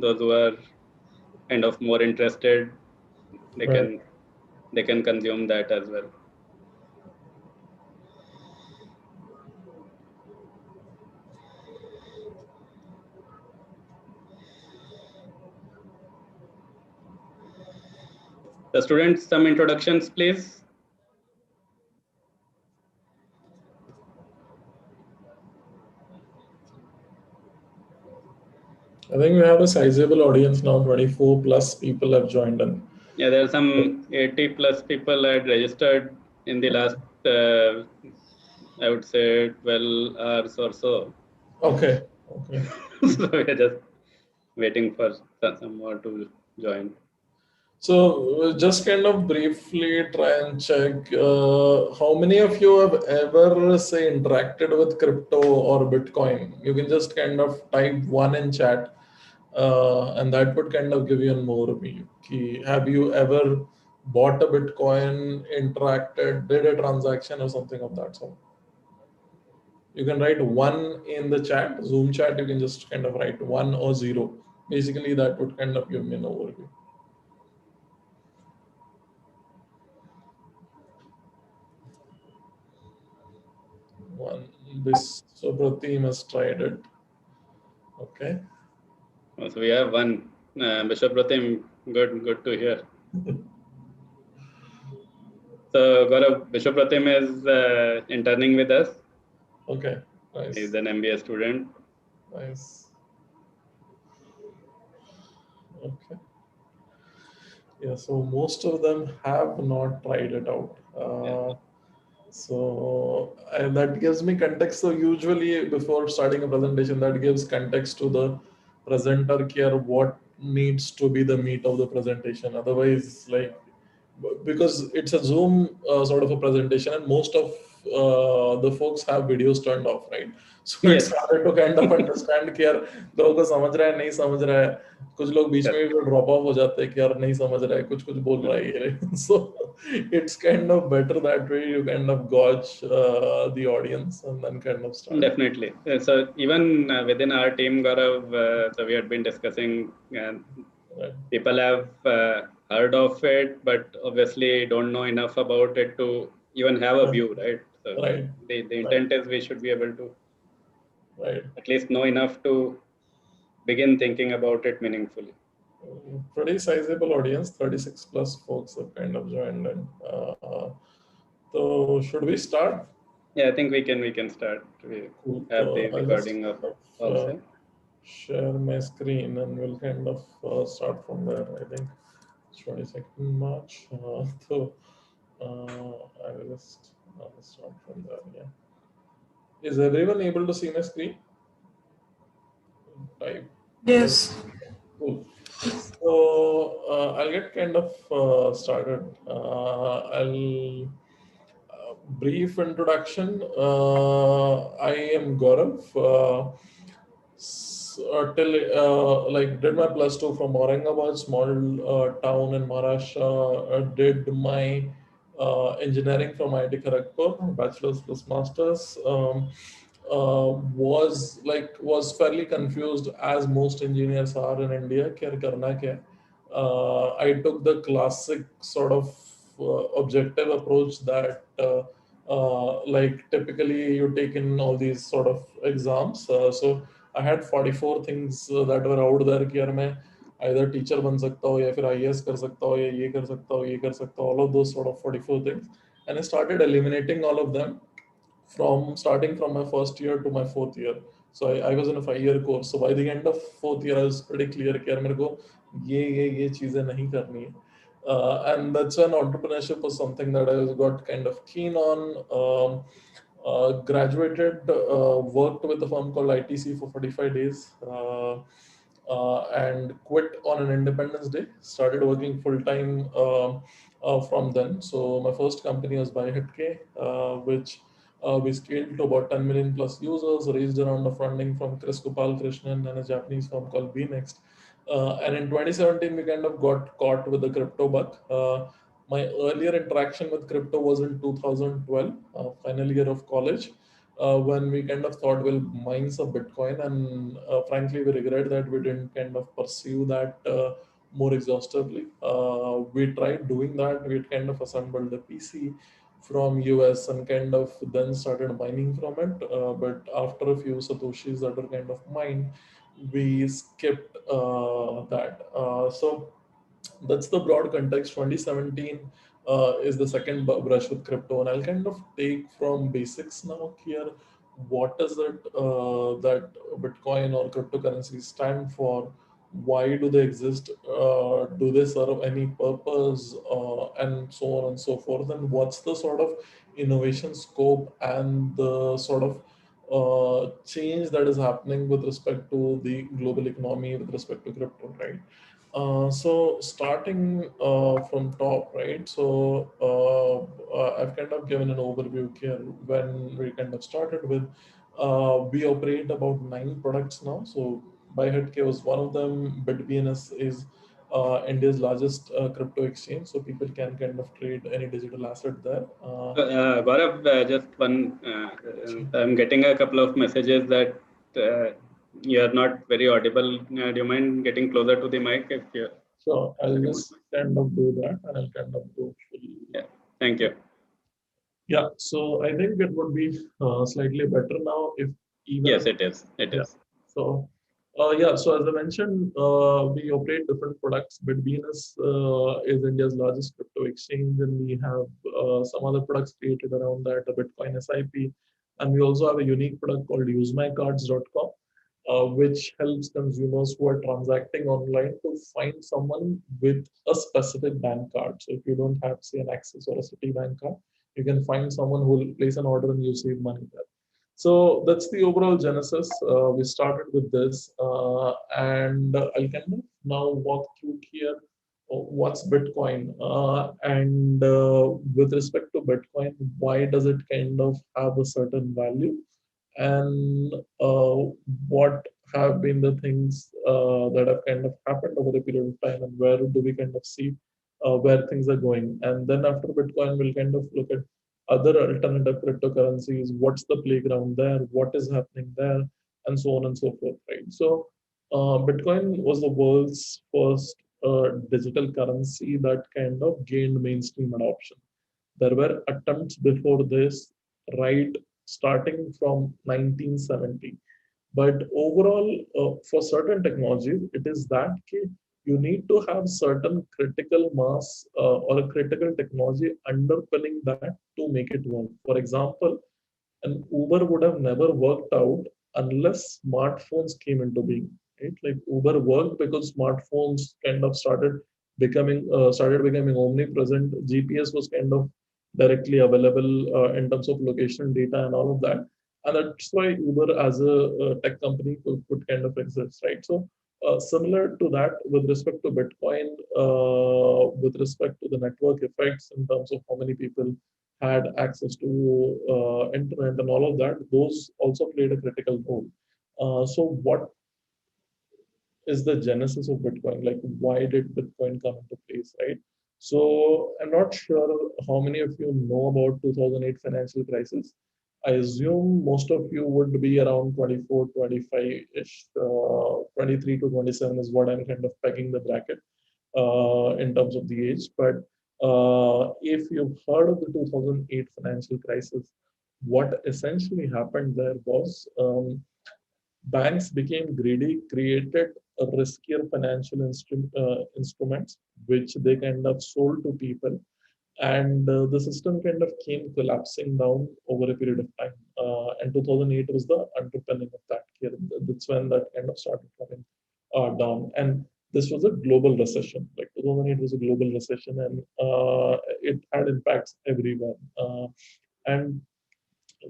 those who are kind of more interested, they Right. can consume that as well. The students, some introductions, please. I think we have a sizable audience now. 24 plus people have joined in. Yeah, there are some 80 plus people had registered in the last, I would say, 12 hours or so. Okay. Okay. So we are just waiting for some more to join. So just kind of briefly try and check how many of you have ever say interacted with crypto or Bitcoin. You can just kind of type one in chat, and that would kind of give you an overview. Have you ever bought a Bitcoin, interacted, did a transaction or something of that sort? You can write one in the chat, Zoom chat. You can just kind of write one or zero. Basically, that would kind of give me an overview. One. This Supratim has tried it. Okay. So we have one. Bishop Pratim, good to hear. So Gaurav, Bishop Pratim is interning with us. Okay. He's Nice. an MBA student. Nice. Okay. Yeah. So most of them have not tried it out. Yeah. That gives me context. So usually before starting a presentation, that gives context to the presenter care what needs to be the meat of the presentation. Otherwise, like because it's a Zoom sort of a presentation, and most of the folks have videos turned off, right? So it's Yes. hard to kind of understand कि यार लोगों को समझ रहा है नहीं समझ रहा है. कुछ लोग बीच में भी ड्रॉप ऑफ हो जाते हैं कि यार नहीं समझ रहा है कुछ कुछ बोल रहा है ये. So it's kind of better that way. You kind of gauge the audience and then kind of start. Definitely. So even within our team, Gaurav, so we had been discussing, Right. people have heard of it, but obviously don't know enough about it to even have a view, right? So Right. the Right. intent is we should be able to Right. at least know enough to begin thinking about it meaningfully. Pretty sizable audience, 36 plus folks have kind of joined in. So should we start? Yeah, I think we can start. We Cool. have the I'll just recording up kind of also. share my screen and we'll kind of start from there. I think it's 22nd March. So I will just start from there. Yeah. Is everyone able to see my screen? Type. Yes. Cool. So I'll get kind of started. I'll brief introduction. I am Gaurav. Till like did my plus two from Aurangabad, small town in Maharashtra. Did my engineering from IIT Kharagpur, bachelor's plus masters. Was fairly confused as most engineers are in India. Kya karna kya? I took the classic sort of objective approach that like typically you take in all these sort of exams. So I had 44 things that were out there कि यार मैं either teacher बन सकता हूँ या फिर IAS कर सकता हूँ या ये कर सकता हूँ ये कर सकता हूँ, all of those sort of 44 things, and I started eliminating all of them from starting from my first year to my fourth year. So I was in a 5 year course. So by the end of fourth year, I was pretty clear कि यार मेरे को ये चीजें नहीं करनी है. And that's when entrepreneurship was something that I got kind of keen on. Graduated, worked with a firm called ITC for 45 days, and quit on an Independence Day. Started working full time from then. So my first company was Dahake, which we scaled to about 10 million plus users, raised a round of funding from Chris Gopal Krishnan and a Japanese firm called BNext. And in 2017, we kind of got caught with the crypto bug. My earlier interaction with crypto was in 2012, final year of college. when we kind of thought we'll mine some Bitcoin, and frankly, we regret that we didn't kind of pursue that more exhaustively. We tried doing that. We kind of assembled a PC from US and kind of then started mining from it. But after a few satoshis that were kind of mined, we skipped that. So that's the broad context. 2017 is the second brush with crypto, and I'll kind of take from basics now here. What is it that Bitcoin or cryptocurrencies stand for? Why do they exist? Do they serve any purpose? And so on and so forth. And what's the sort of innovation scope and the sort of change that is happening with respect to the global economy with respect to crypto, right? So starting from top, right? So I've kind of given an overview here when we kind of started with. We operate about 9 products now. So BuyHeadK was one of them. BitBNS is India's largest crypto exchange, so people can kind of trade any digital asset there. Gaurav, just one. I'm getting a couple of messages that you are not very audible. Do you mind getting closer to the mic if you So I'll very much? just kind of do that, and I'll kind of go full. Yeah. Thank you. Yeah, so I think it would be slightly better now if Yes, even, it is. It yeah. is. So, yeah, so as I mentioned, we operate different products. BitBNS is India's largest crypto exchange, and we have some other products created around that, a Bitcoin SIP. And we also have a unique product called usemycards.com, which helps consumers who are transacting online to find someone with a specific bank card. So if you don't have, say, an Axis or a Citibank card, you can find someone who will place an order and you save money there. So that's the overall genesis. We started with this, and I'll kind of now walk through here what's Bitcoin, and with respect to Bitcoin, why does it kind of have a certain value, and what have been the things that have kind of happened over a period of time, and where do we kind of see where things are going. And then after Bitcoin, we'll kind of look at other alternative cryptocurrencies, what's the playground there, what is happening there, and so on and so forth, right? So Bitcoin was the world's first digital currency that kind of gained mainstream adoption. There were attempts before this, right, starting from 1970. But overall, for certain technologies, it is that you need to have certain critical mass or a critical technology underpinning that to make it work. For example, an Uber would have never worked out unless smartphones came into being. Right? Like Uber worked because smartphones kind of started becoming omnipresent. GPS was kind of directly available in terms of location data and all of that, and that's why Uber as a tech company could kind of exist, right? So. Similar to that, with respect to Bitcoin, with respect to the network effects in terms of how many people had access to internet and all of that, those also played a critical role. So what is the genesis of Bitcoin? Like, why did Bitcoin come into place, right? So I'm not sure how many of you know about 2008 financial crisis. I assume most of you would be around 24, 25-ish. 23 to 27 is what I'm kind of pegging the bracket in terms of the age. But if you've heard of the 2008 financial crisis, what essentially happened there was banks became greedy, created a riskier financial instruments, which they kind of sold to people, and the system kind of came collapsing down over a period of time. And 2008 was the underpinning of that year. That's when that kind of started coming down. And this was a global recession. Like 2008 was a global recession, and it had impacts everywhere. And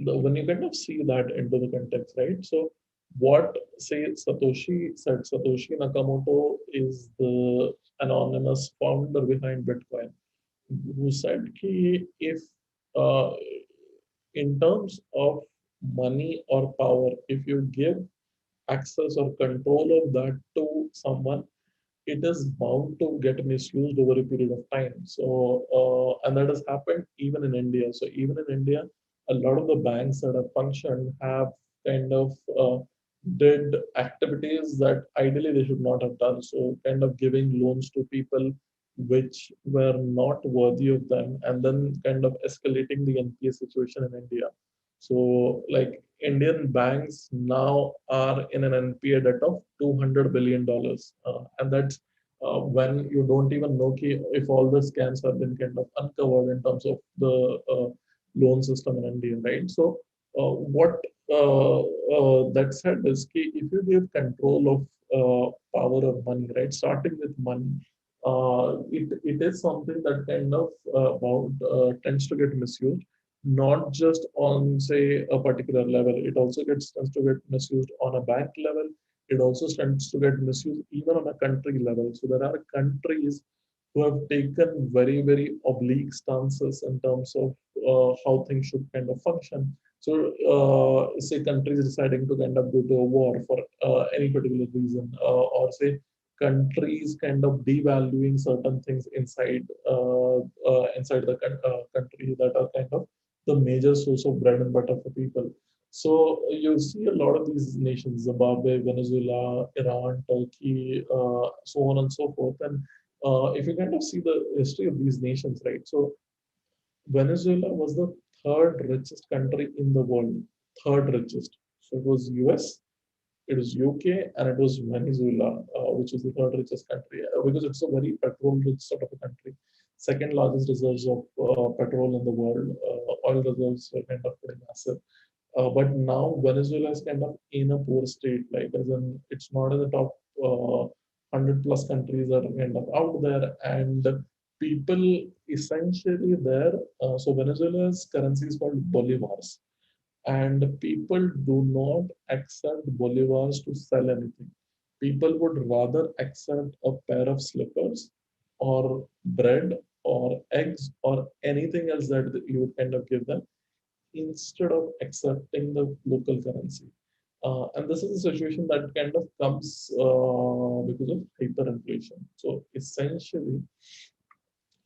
when you kind of see that into the context, right? So what say Satoshi said, Satoshi Nakamoto is the anonymous founder behind Bitcoin, who said कि if uh, in terms of money or power, if you give access or control of that to someone, it is bound to get misused over a period of time. So, and that has happened even in India. So, even in India, a lot of the banks that have functioned have kind of did activities that ideally they should not have done. So kind of giving loans to people which were not worthy of them, and then kind of escalating the NPA situation in India. So like Indian banks now are in an NPA debt of $200 billion, and that's when you don't even know if all the scams have been kind of uncovered in terms of the loan system in India, right? So what that said is if you give control of power or money, right, starting with money, it is something that kind of tends to get misused, not just on say a particular level. It also tends to get misused on a bank level. It also tends to get misused even on a country level. So there are countries who have taken very, very oblique stances in terms of how things should kind of function. So, say countries deciding to kind of go to a war for any particular reason, or say countries kind of devaluing certain things inside the country that are kind of the major source of bread and butter for people. So you see a lot of these nations: Zimbabwe, Venezuela, Iran, Turkey, so on and so forth. And if you kind of see the history of these nations, right? So Venezuela was the third richest country in the world, third richest. So it was US, it was UK, and it was Venezuela, which is the third richest country because it's a very petrol-rich sort of a country. Second largest reserves of petrol in the world. Oil reserves were kind of pretty massive. But now Venezuela is kind of in a poor state, like as in it's not in the top 100 plus countries that are kind of out there, and people essentially there. So Venezuela's currency is called bolivars, and people do not accept bolivars to sell anything. People would rather accept a pair of slippers or bread or eggs or anything else that you would kind of give them instead of accepting the local currency. And this is a situation that kind of comes because of hyperinflation. So essentially,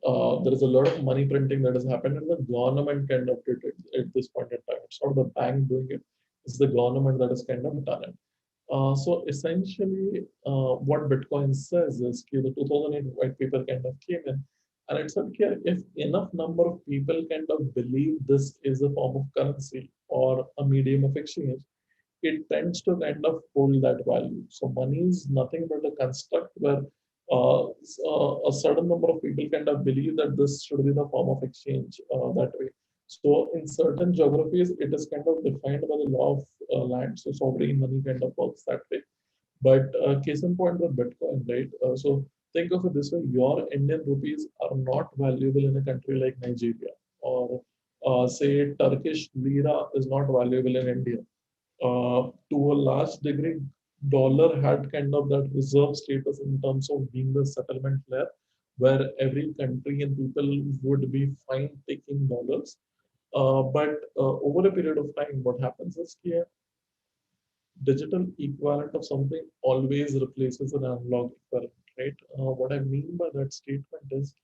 there is a lot of money printing that has happened, and the government kind of did it at this point in time. It's not the bank doing it; it's the government that has kind of done it. So essentially, what Bitcoin says is that the 2008 white paper kind of came in, and it said, okay, if enough number of people kind of believe this is a form of currency or a medium of exchange, it tends to kind of hold that value. So money is nothing but a construct where a certain number of people kind of believe that this should be the form of exchange that way. So in certain geographies, it is kind of defined by the law of land. So sovereign money kind of works that way. But case in point with Bitcoin, right? So think of it this way: your Indian rupees are not valuable in a country like Nigeria, or say Turkish lira is not valuable in India. To a large degree, dollar had kind of that reserve status in terms of being the settlement layer, where every country and people would be fine taking dollars. But over a period of time, what happens is that digital equivalent of something always replaces an analog equivalent, right? What I mean by that statement is,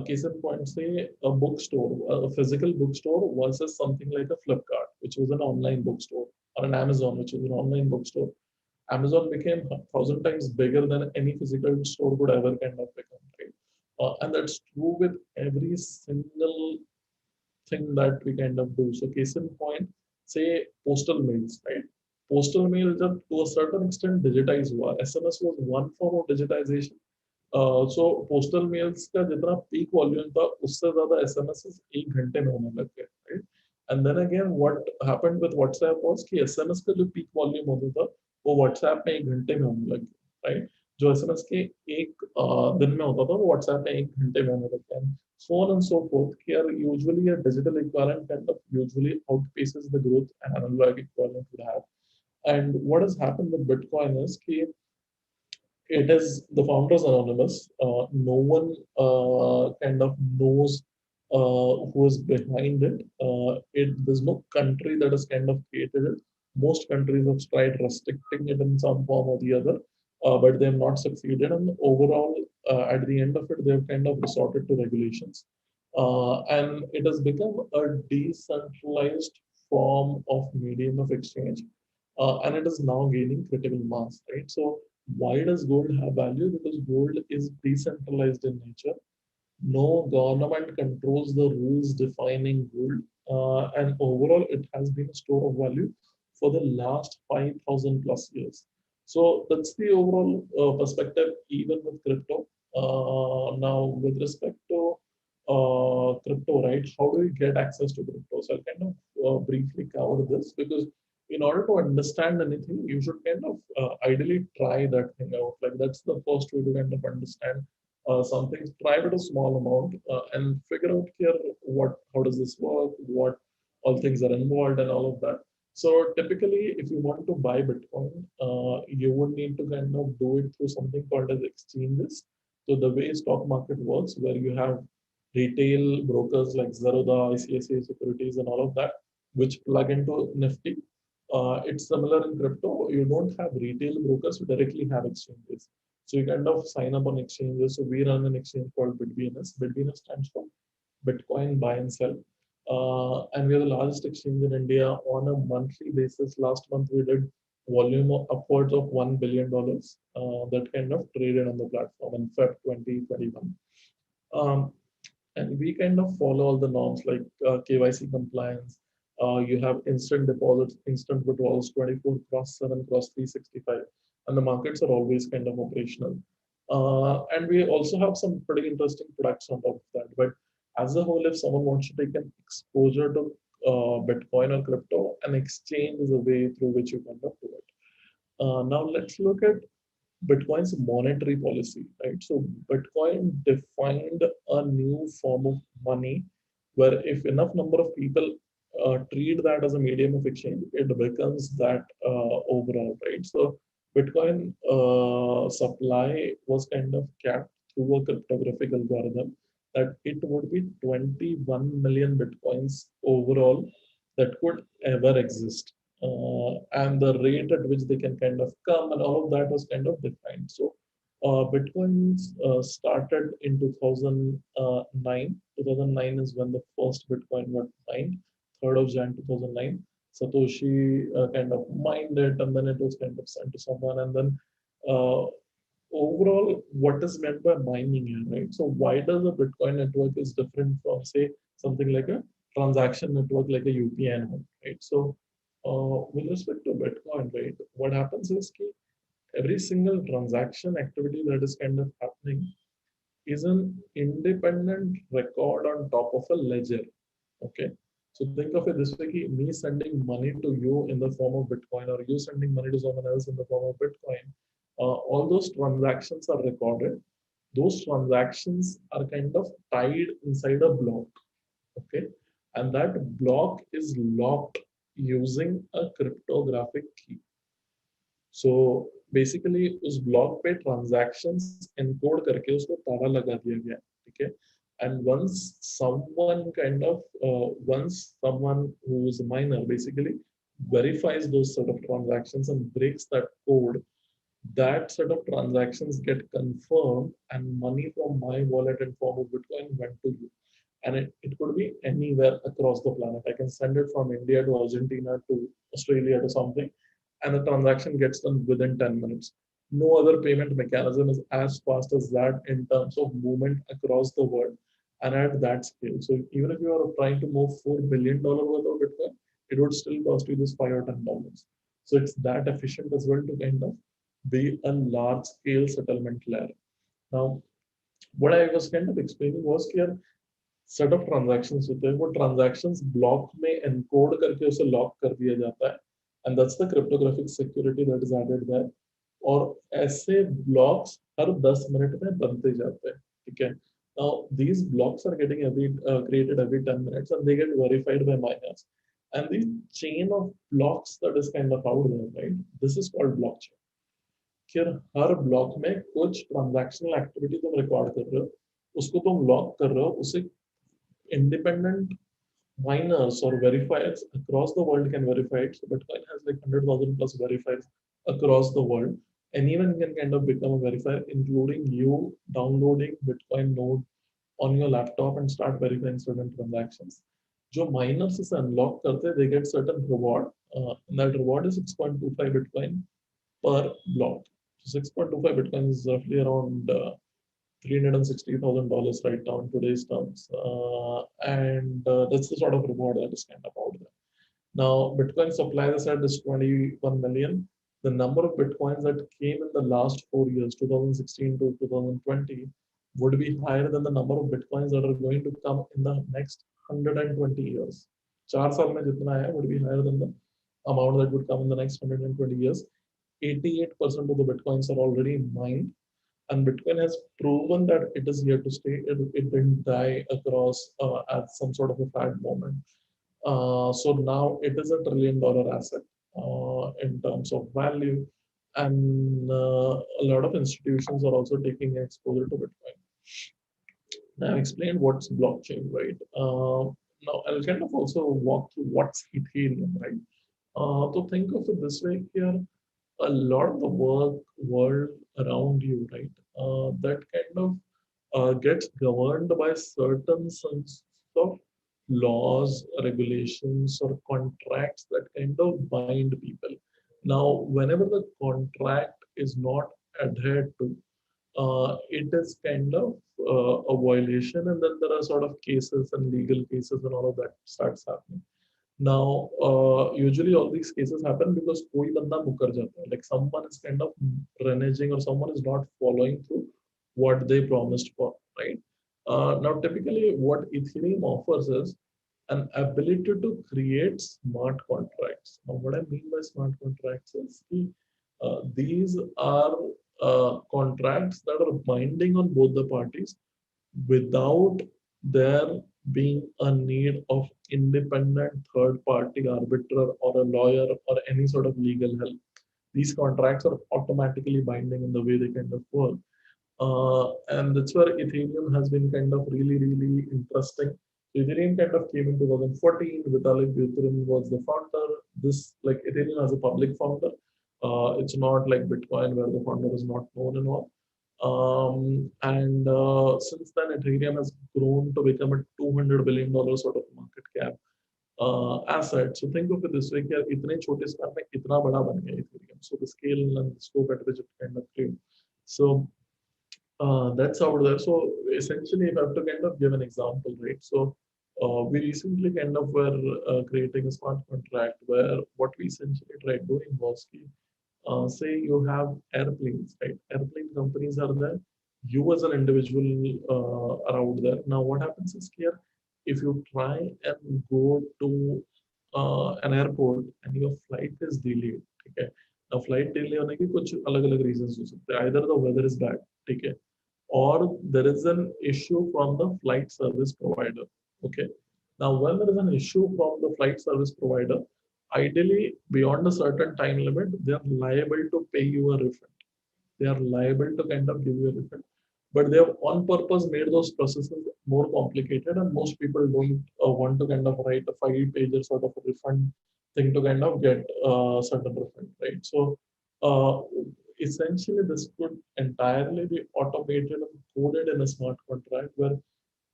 case in point, say a bookstore, a physical bookstore versus something like a Flipkart, which was an online bookstore, or an Amazon, which was an online bookstore. Amazon became 1,000 times bigger than any physical store could ever kind of become, right? And that's true with every single thing that we kind of do. So case in point, say postal mails, right? Postal mail जब to a certain extent digitized हुआ, SMS was one form of digitization. So postal mails का जितना peak volume था, उससे ज़्यादा SMSs एक घंटे में होने लग गए, right? And then again, what happened with WhatsApp was कि SMS का जो peak volume होता था, वो WhatsApp में एक घंटे में होने लग गया, right? जो SMS के एक दिन में होता था, वो WhatsApp में एक घंटे में होने लग गया. So on and so forth. Here, usually a digital equivalent kind of usually outpaces the growth an analog equivalent would have. And what has happened with Bitcoin is that it is the founders anonymous. No one kind of knows who is behind it. There's no country that has kind of created it. Most countries have tried restricting it in some form or the other, but they have not succeeded. And overall, at the end of it, they have kind of resorted to regulations. And it has become a decentralized form of medium of exchange, and it is now gaining critical mass, right? So why does gold have value? Because gold is decentralized in nature. No government controls the rules defining gold, and overall, it has been a store of value for the last 5,000 plus years. So that's the overall perspective, even with crypto. Now, with respect to crypto, right? How do we get access to crypto? So I'll kind of briefly cover this because in order to understand anything, you should kind of ideally try that thing out. Like that's the first way to kind of understand something. Try with a small amount and figure out here what how does this work, what all things are involved, and all of that. So typically, if you want to buy Bitcoin, you would need to kind of do it through something called as exchanges. So the way stock market works, where you have retail brokers like Zerodha, ICICI Securities, and all of that, which plug into Nifty. It's similar in crypto. You don't have retail brokers who directly have exchanges. So you kind of sign up on exchanges. So we run an exchange called BitBNS. BitBNS stands for Bitcoin Buy and Sell. And we are the largest exchange in India on a monthly basis. Last month we did volume of upwards of $1 billion that kind of traded on the platform in Feb 2021. Um, and we kind of follow all the norms like KYC compliance. You have instant deposits, instant withdrawals, 24 cross 7, cross 365, and the markets are always kind of operational. And we also have some pretty interesting products on top of that. But as a whole, if someone wants to take an exposure to Bitcoin or crypto, an exchange is a way through which you kind of do it. Now let's look at Bitcoin's monetary policy, right? So Bitcoin defined a new form of money where if enough number of people treat that as a medium of exchange, it becomes that overall, right? So Bitcoin supply was kind of capped through a cryptographic algorithm that it would be 21 million Bitcoins overall that could ever exist, and the rate at which they can kind of come and all of that was kind of defined. So Bitcoin started in 2009. 2009 is when the first Bitcoin got mined, 3rd of Jan 2009. Satoshi kind of mined it and then it was kind of sent to someone. And then uh, overall, what is meant by mining here, right? So why does a Bitcoin network is different from, say, something like a transaction network like a UPI node, right? So with respect to Bitcoin, right, what happens is ki every single transaction activity that is kind of happening is an independent record on top of a ledger. Okay. So think of it this way: ki me sending money to you in the form of Bitcoin, or you sending money to someone else in the form of Bitcoin. All those transactions are recorded. Those transactions are kind of tied inside a block. Okay. And that block is locked using a cryptographic key. So basically उस block पे transactions encode करके उसको ताला लगा दिया गया, ठीक है. And once someone who is a miner basically verifies those sort of transactions and breaks that code, that set of transactions get confirmed and money from my wallet in form of Bitcoin went to you. And it could be anywhere across the planet. I can send it from India to Argentina to Australia to something, and the transaction gets done within 10 minutes. No other payment mechanism is as fast as that in terms of movement across the world and at that scale. So even if you are trying to move $4 billion worth of Bitcoin, it would still cost you this $5 or $10. So it's that efficient as well to kind of be a large scale settlement layer. Now, what I was kind of explaining was here set of transactions होते हैं, वो transactions block में encode करके उसे lock कर दिया जाता है, and that's the cryptographic security that is added there. और ऐसे ब्लॉक्स हर 10 मिनट में बनते जाते हैं, ठीक है. Now these blocks are getting created every 10 minutes and they get verified by miners, and the chain of blocks that is kind of out there, right, this is called blockchain. फिर हर block में कुछ transactional activity तुम record कर रहे हो, उसको तुम lock कर रहे हो, उसे independent miners or verifiers across the world can verify it. So Bitcoin has like 100,000 plus verifiers across the world. Anyone can kind of become a verifier, including you downloading Bitcoin node on your laptop and start verifying certain transactions. जो miners इसे unlock करते हैं, they get certain reward. And that reward is 6.25 Bitcoin per block. So 6.25 Bitcoin is roughly around $360,000 right now in today's terms. And that's the sort of reward that is kind of out there. Now, Bitcoin supply is at this 21 million. The number of Bitcoins that came in the last 4 years, 2016 to 2020, would be higher than the number of Bitcoins that are going to come in the next 120 years. 4 साल में जितना है would be higher than the amount that would come in the next 120 years. 88% of the Bitcoins are already mined, and Bitcoin has proven that it is here to stay. It didn't die across at some sort of a fad moment. So now it is $1 trillion asset in terms of value, and a lot of institutions are also taking exposure to Bitcoin. Now, I explained what's blockchain, right? Now, I'll kind of also walk through what's Ethereum, right? To think of it this way, here, a lot of the world around you, right? That kind of gets governed by certain sense of laws, regulations, or contracts that kind of bind people. Now, whenever the contract is not adhered to, it is kind of a violation, and then there are sort of cases and legal cases and all of that starts happening. Now, usually all these cases happen because koi banda mukar jata hai. Like someone is kind of reneging or someone is not following through what they promised for, right? Now, typically what Ethereum offers is an ability to create smart contracts. Now, what I mean by smart contracts is these are contracts that are binding on both the parties without there being a need of independent third party arbiter or a lawyer or any sort of legal help. These contracts are automatically binding in the way they kind of work. And that's where Ethereum has been kind of really, really interesting. Ethereum kind of came in 2014. Vitalik Buterin was the founder. This, like, Ethereum has a public founder. It's not like Bitcoin where the founder is not known and all. And since then, Ethereum has grown to become a $200 billion sort of market cap asset. So think of it this way: कि इतने छोटे स्तर में इतना बड़ा बन गया Ethereum. So the scale and the scope at which it kind of grew. So that's out there. So essentially, if I have to kind of give an example, right? So we recently kind of were creating a smart contract where what we essentially tried doing was, say you have airplanes, right? Airplane companies are there. You as an individual are out there. Now, what happens is here, if you try and go to an airport and your flight is delayed, okay? Now, flight delay होने की कुछ अलग-अलग reasons हो सकते हैं. Either the weather is bad, ठीक है? Or there is an issue from the flight service provider. Okay. Now, when there is an issue from the flight service provider, ideally beyond a certain time limit, they are liable to pay you a refund. They are liable to kind of give you a refund. But they have on purpose made those processes more complicated, and most people don't want to kind of write a 5 pages sort of a refund thing to kind of get certain refund, right? So essentially, this could entirely be automated and coded in a smart contract where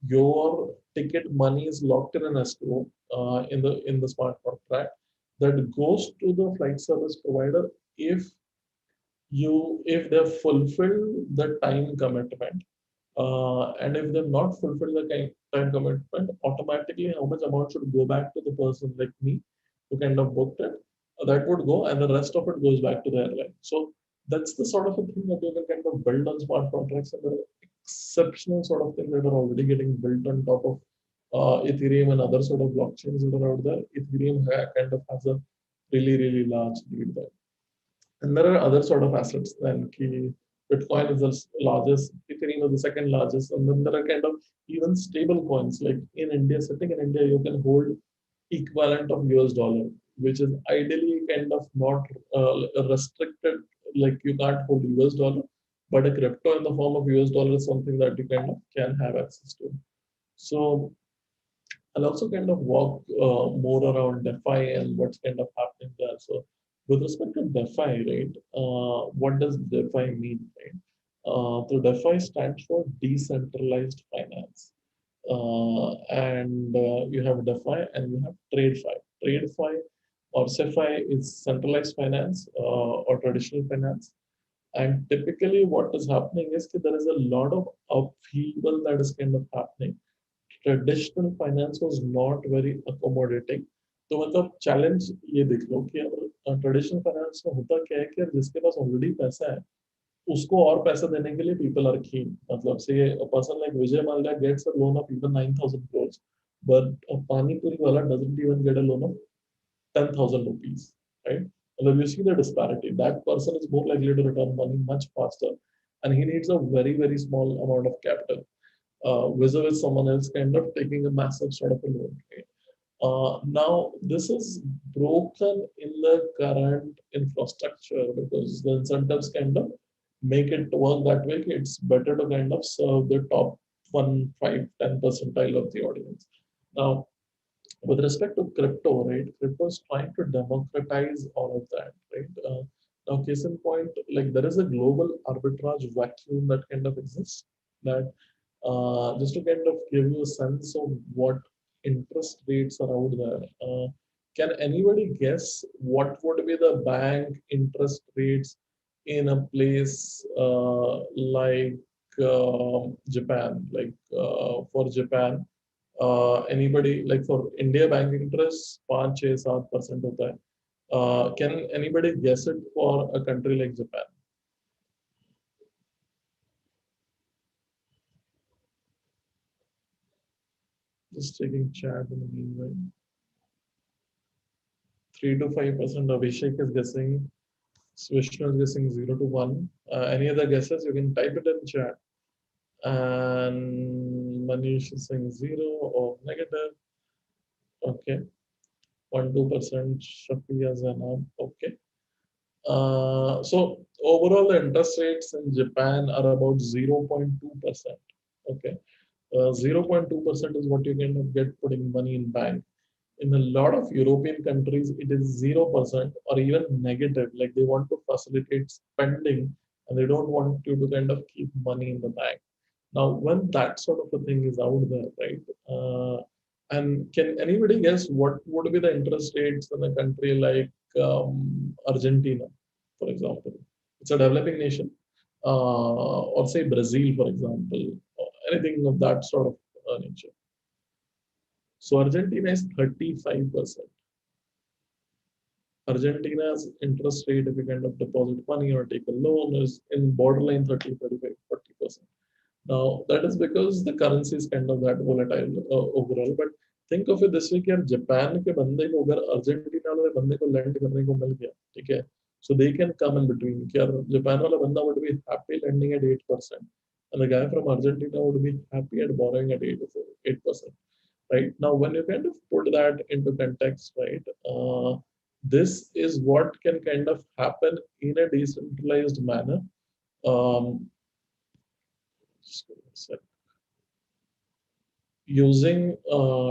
your ticket money is locked in an escrow in the smart contract that goes to the flight service provider if if they've fulfilled the time commitment, and if they've not fulfilled the time commitment, automatically how much amount should go back to the person like me who kind of booked it, that would go, and the rest of it goes back to the airline. So that's the sort of a thing that you can kind of build on smart contracts, and there are exceptional sort of things that are already getting built on top of Ethereum and other sort of blockchains that are out there. Ethereum kind of has a really, really large lead there. And there are other sort of assets than key. Bitcoin is the largest, Ethereum is the second largest, and then there are kind of even stable coins. Like in India, sitting in India, you can hold equivalent of US dollar, which is ideally kind of not restricted. Like you can't hold US dollar, but a crypto in the form of US dollar is something that you kind of can have access to. So I'll also kind of walk more around DeFi and what's kind of happening there. So with respect to DeFi, right, what does DeFi mean, right? So DeFi stands for decentralized finance. And you have DeFi and you have TradeFi. TradeFi or CeFi is centralized finance or traditional finance. And typically, what is happening is that there is a lot of upheaval that is kind of happening. Traditional finance was not very accommodating. तो मतलब challenge ये देख लो कि अब traditional finance में होता क्या है कि यार जिसके पास ऑलरेडी पैसा है उसको और पैसा देने के लिए पीपल आर कीन मतलब से a person like Vijay Mallya gets a loan of even 9,000 crores but a pani puri wala doesn't even get a loan of 10,000 rupees, right? And you see the disparity. That person is more likely to return money much faster, and he needs a very, very small amount of capital, vis-a-vis someone else kind of taking a massive sort of a loan. Right? Now, this is broken in the current infrastructure because the incentives kind of make it work that way. It's better to kind of serve the top 1, 5, 10 percentile of the audience. Now, with respect to crypto, right? Crypto is trying to democratize all of that, right? Now, case in point, like there is a global arbitrage vacuum that kind of exists. That just to kind of give you a sense of what interest rates are out there. Can anybody guess what would be the bank interest rates in a place like Japan? Like for Japan, anybody like for India banking interest 5-6-7% होता है. Can anybody guess it for a country like Japan? Just checking chat in the meanwhile. 3 to 5%. Abhishek is guessing. Vishnu is guessing 0 to 1. Any other guesses? You can type it in chat. And Manish is saying 0 or negative. Okay. 1-2%. Shafiya Zainab. Okay. So overall, the interest rates in Japan are about 0.2%. Okay. 0.2% is what you can get putting money in bank. In a lot of European countries, it is 0% or even negative. Like they want to facilitate spending and they don't want you to kind of keep money in the bank. Now, when that sort of a thing is out there, right? And can anybody guess what would be the interest rates in a country like Argentina, for example? It's a developing nation. Or say Brazil, for example, or anything of that sort of nature. So Argentina is 35%. Argentina's interest rate, if you kind of deposit money or take a loan, is in borderline 30, 35, 40%. Now, that is because the currency is kind of that volatile overall. But think of it this way कि यार Japan के बंदे को अगर Argentina वाले बंदे को lend करने को मिल गया, ठीक है? So they can come in between. कि यार जापान वाला बंदा would be happy lending at 8%, and the guy from Argentina would be happy at borrowing at 8%. Right now, when you kind of put that into context, right? This is what can kind of happen in a decentralized manner. Um, using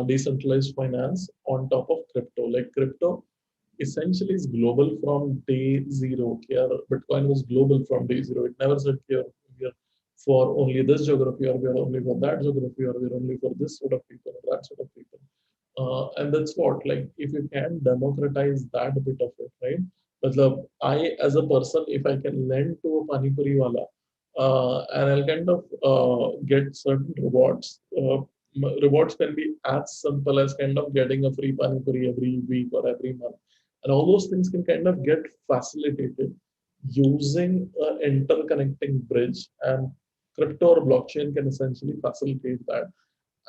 decentralized finance on top of crypto. Like crypto essentially is global from day zero. Here, Bitcoin was global from day zero. It never said here we are for only this geography or we are only for that geography or we are only for this sort of people or that sort of people. And that's what, like, if you can democratize that bit of it, right? But I, as a person, if I can lend to a Pani Puri wala, and I'll kind of get certain rewards. Rewards can be as simple as kind of getting a free Pani Puri every week or every month. And all those things can kind of get facilitated using an interconnecting bridge, and crypto or blockchain can essentially facilitate that.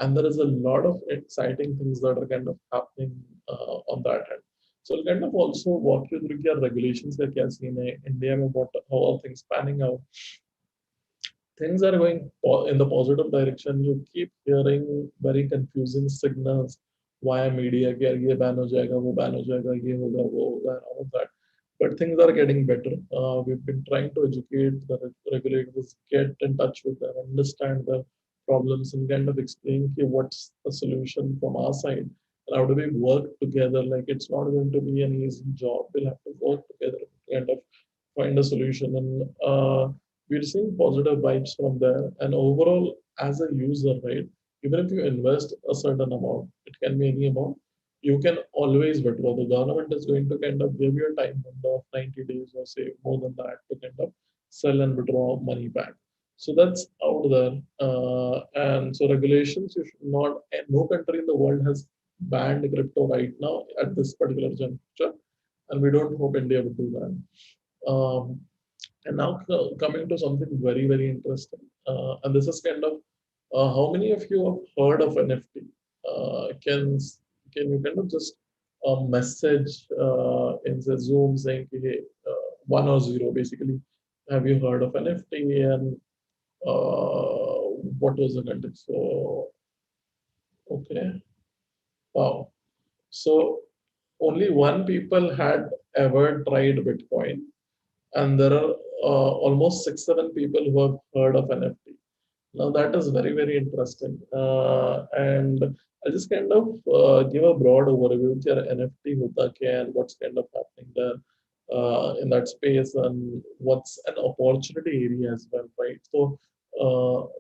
And there is a lot of exciting things that are kind of happening on that end. So I'll kind of also walk you through your regulations that you see in India about how all things panning out. Things are going in the positive direction. You keep hearing very confusing signals via media कि यार ये ban हो जाएगा, वो ban हो जाएगा, ये होगा, वो होगा, and all of that. But things are getting better. We've been trying to educate the regulators, get in touch with them, understand the problems, and kind of explain what's the solution from our side and how do we work together. Like it's not going to be an easy job. We'll have to work together to kind of find a solution. And we're seeing positive vibes from there. And overall, as a user, right, even if you invest a certain amount, it can be any amount, you can always withdraw. The government is going to kind of give you a time window of 90 days or say more than that to kind of sell and withdraw money back. So that's out there. And so regulations, you should not, and no country in the world has banned crypto right now at this particular juncture. And we don't hope India would do that. And now coming to something very, very interesting. And this is kind of how many of you have heard of NFT? Can you kind of just message in the Zoom saying, hey, 1 or 0 basically. Have you heard of NFT and what was the context? So, okay, wow. So only one people had ever tried Bitcoin, and there are almost 6, 7 people who have heard of NFT. Now that is very, very interesting. And I'll just kind of give a broad overview here NFT hota kya and what's kind of happening there in that space and what's an opportunity area as well, right? So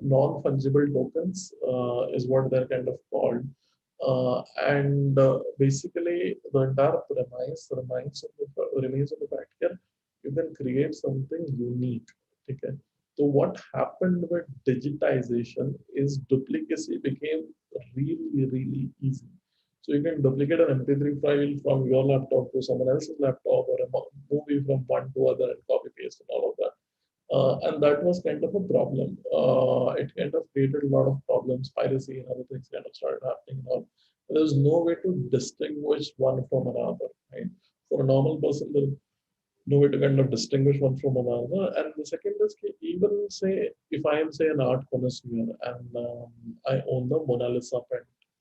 non-fungible tokens is what they're kind of called. And basically the entire premise remains of the fact here you can create something unique. Okay. So what happened with digitization is duplicacy became really, really easy. So you can duplicate an MP3 file from your laptop to someone else's laptop or a movie from one to other and copy paste and all of that. And that was kind of a problem. It kind of created a lot of problems, piracy and other things kind of started happening. There's no way to distinguish one from another, right? For a normal person, there's no way to kind of distinguish one from another. And the second is even say if I am say an art connoisseur and I own the Mona Lisa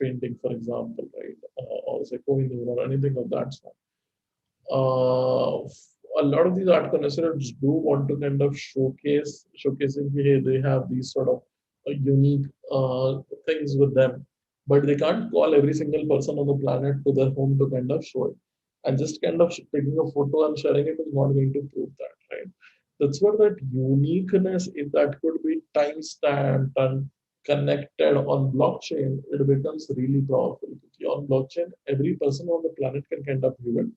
painting, for example, right, or say Kohinoor or anything of that sort. A lot of these art connoisseurs do want to kind of showcasing hey they have these sort of unique things with them, but they can't call every single person on the planet to their home to kind of show it. And just kind of taking a photo and sharing it is not going to prove that, right? That's what that uniqueness, if that could be time stamped and connected on blockchain, it becomes really powerful. On blockchain, every person on the planet can kind of view it.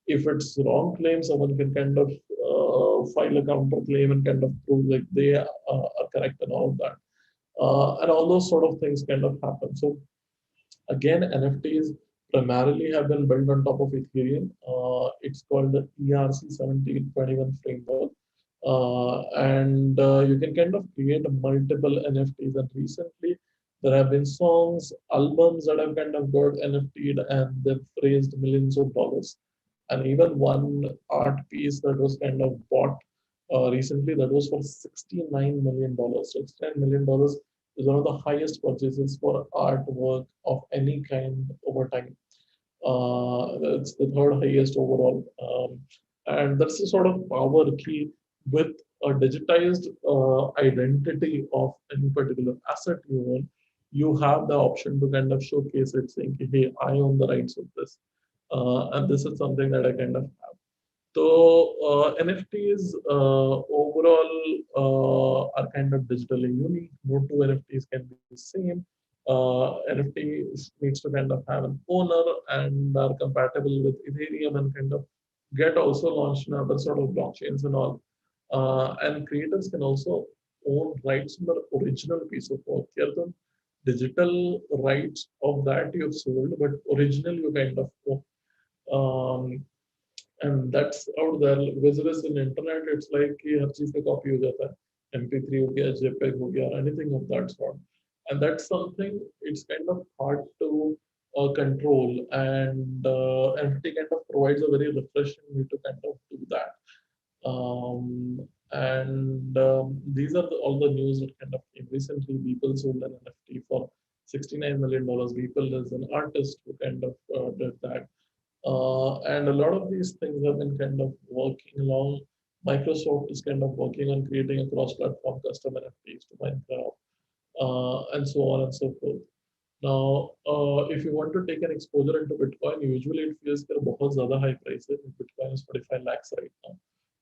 If it's wrong claim, someone can kind of file a counter claim and kind of prove like they are correct and all of that. And all those sort of things kind of happen. So again, NFTs primarily have been built on top of Ethereum. It's called the ERC 1721 framework. And you can kind of create multiple NFTs. And recently, there have been songs, albums that have kind of got NFT'd and they've raised millions of dollars. And even one art piece that was kind of bought recently that was for $69 million. $69 million is one of the highest purchases for artwork of any kind over time. It's the third highest overall. And that's the sort of power key with a digitized identity of any particular asset you own. You have the option to kind of showcase it, saying, hey, I own the rights of this. And this is something that I kind of have. So NFTs overall are kind of digitally unique. No two NFTs can be the same. NFT needs to kind of have an owner and are compatible with Ethereum and kind of get also launched in other sort of blockchains and all. And creators can also own rights in the original piece of work. Here, the digital rights of that you've sold, but original you kind of own. And that's out there. Whereas in internet, it's like कि हर चीज का copy हो जाता है, MP3 हो गया, JPEG हो गया, anything of that sort. And that's something it's kind of hard to control. And NFT kind of provides a very refreshing way to kind of do that. And these are all the news that kind of came recently. People sold an NFT for $69 million. People is an artist who kind of did that. And a lot of these things have been kind of working along. Microsoft is kind of working on creating a cross-platform custom NFTs to Minecraft, and so on and so forth. Now, if you want to take an exposure into Bitcoin, usually it feels that बहुत ज़्यादा high price है. Bitcoin is 45 lakhs right now.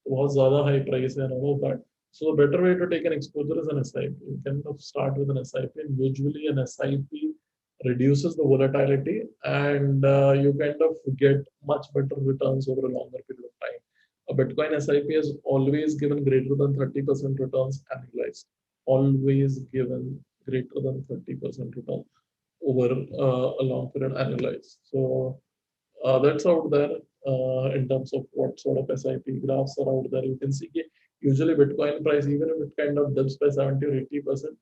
बहुत ज़्यादा high price है and all of that. So the better way to take an exposure is an SIP. You kind of start with an SIP, and usually an SIP reduces the volatility, and you kind of get much better returns over a longer period of time. A Bitcoin SIP has always given greater than 30% returns annualized. Always given greater than 30% return over a long period annualized. So that's out there in terms of what sort of SIP graphs are out there. You can see usually Bitcoin price, even if it kind of dips by 70 or 80%,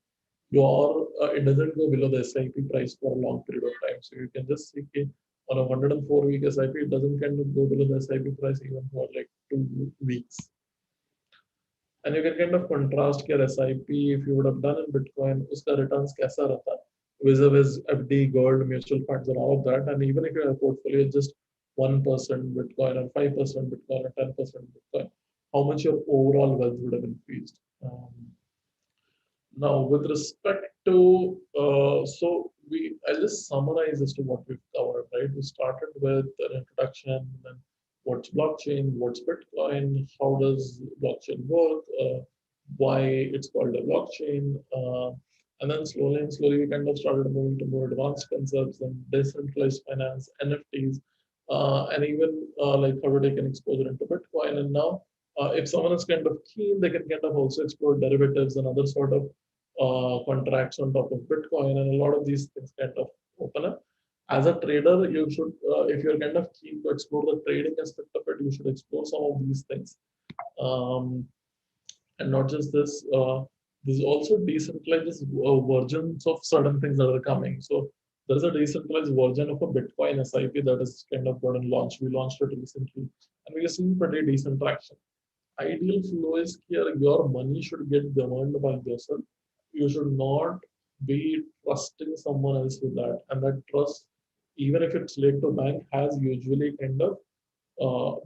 it doesn't go below the SIP price for a long period of time. So you can just see on a 104-week SIP, it doesn't kind of go below the SIP price even for like 2 weeks. And you can kind of contrast your SIP if you would have done in Bitcoin, uska returns kaisa rehta vis-a-vis FD, gold, mutual funds, and all of that. And even if your portfolio is just 1% Bitcoin or 5% Bitcoin or 10% Bitcoin, how much your overall wealth would have increased. Now, with respect to, I'll just summarize as to what we've covered, right? We started with an introduction, and what's blockchain, what's Bitcoin, how does blockchain work, why it's called a blockchain, and then slowly and slowly we kind of started moving to more advanced concepts and decentralized finance, NFTs, and even like how to take an exposure into Bitcoin. And now, if someone is kind of keen, they can kind of also explore derivatives and other sort of contracts on top of Bitcoin, and a lot of these things kind of open up. As a trader, you should, if you're kind of keen to explore the trading aspect of it, you should explore some of these things. And not just this, there's also decentralized versions of certain things that are coming. So there is a decentralized version of a Bitcoin SIP that is kind of gotten launched. We launched it recently, and we are seeing pretty decent traction. Ideal flow is here, your money should get governed by yourself. You should not be trusting someone else with that. And that trust, even if it's late to bank, has usually kind of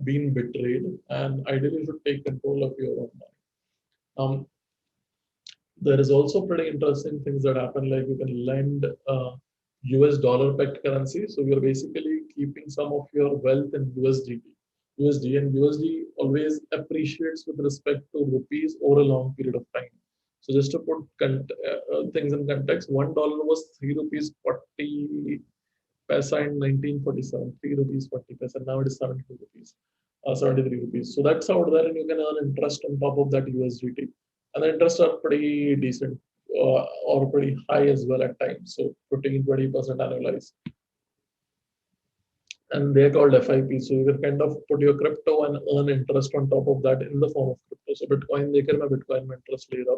been betrayed. And ideally, you should take control of your own money. There is also pretty interesting things that happen, like you can lend US dollar pegged currency. So you're basically keeping some of your wealth in USD, and USD always appreciates with respect to rupees over a long period of time. So just to put things in context, $1 was 3 rupees 40 paisa in 1947, 3 rupees 40 paisa. Now it is 72 rupees, 73 rupees. So that's out there, and you can earn interest on top of that USDT. And the interests are pretty decent or pretty high as well at times. So 15-20% annualized. And they're called FIP. So you can kind of put your crypto and earn interest on top of that in the form of crypto. So Bitcoin, they can have Bitcoin interest later.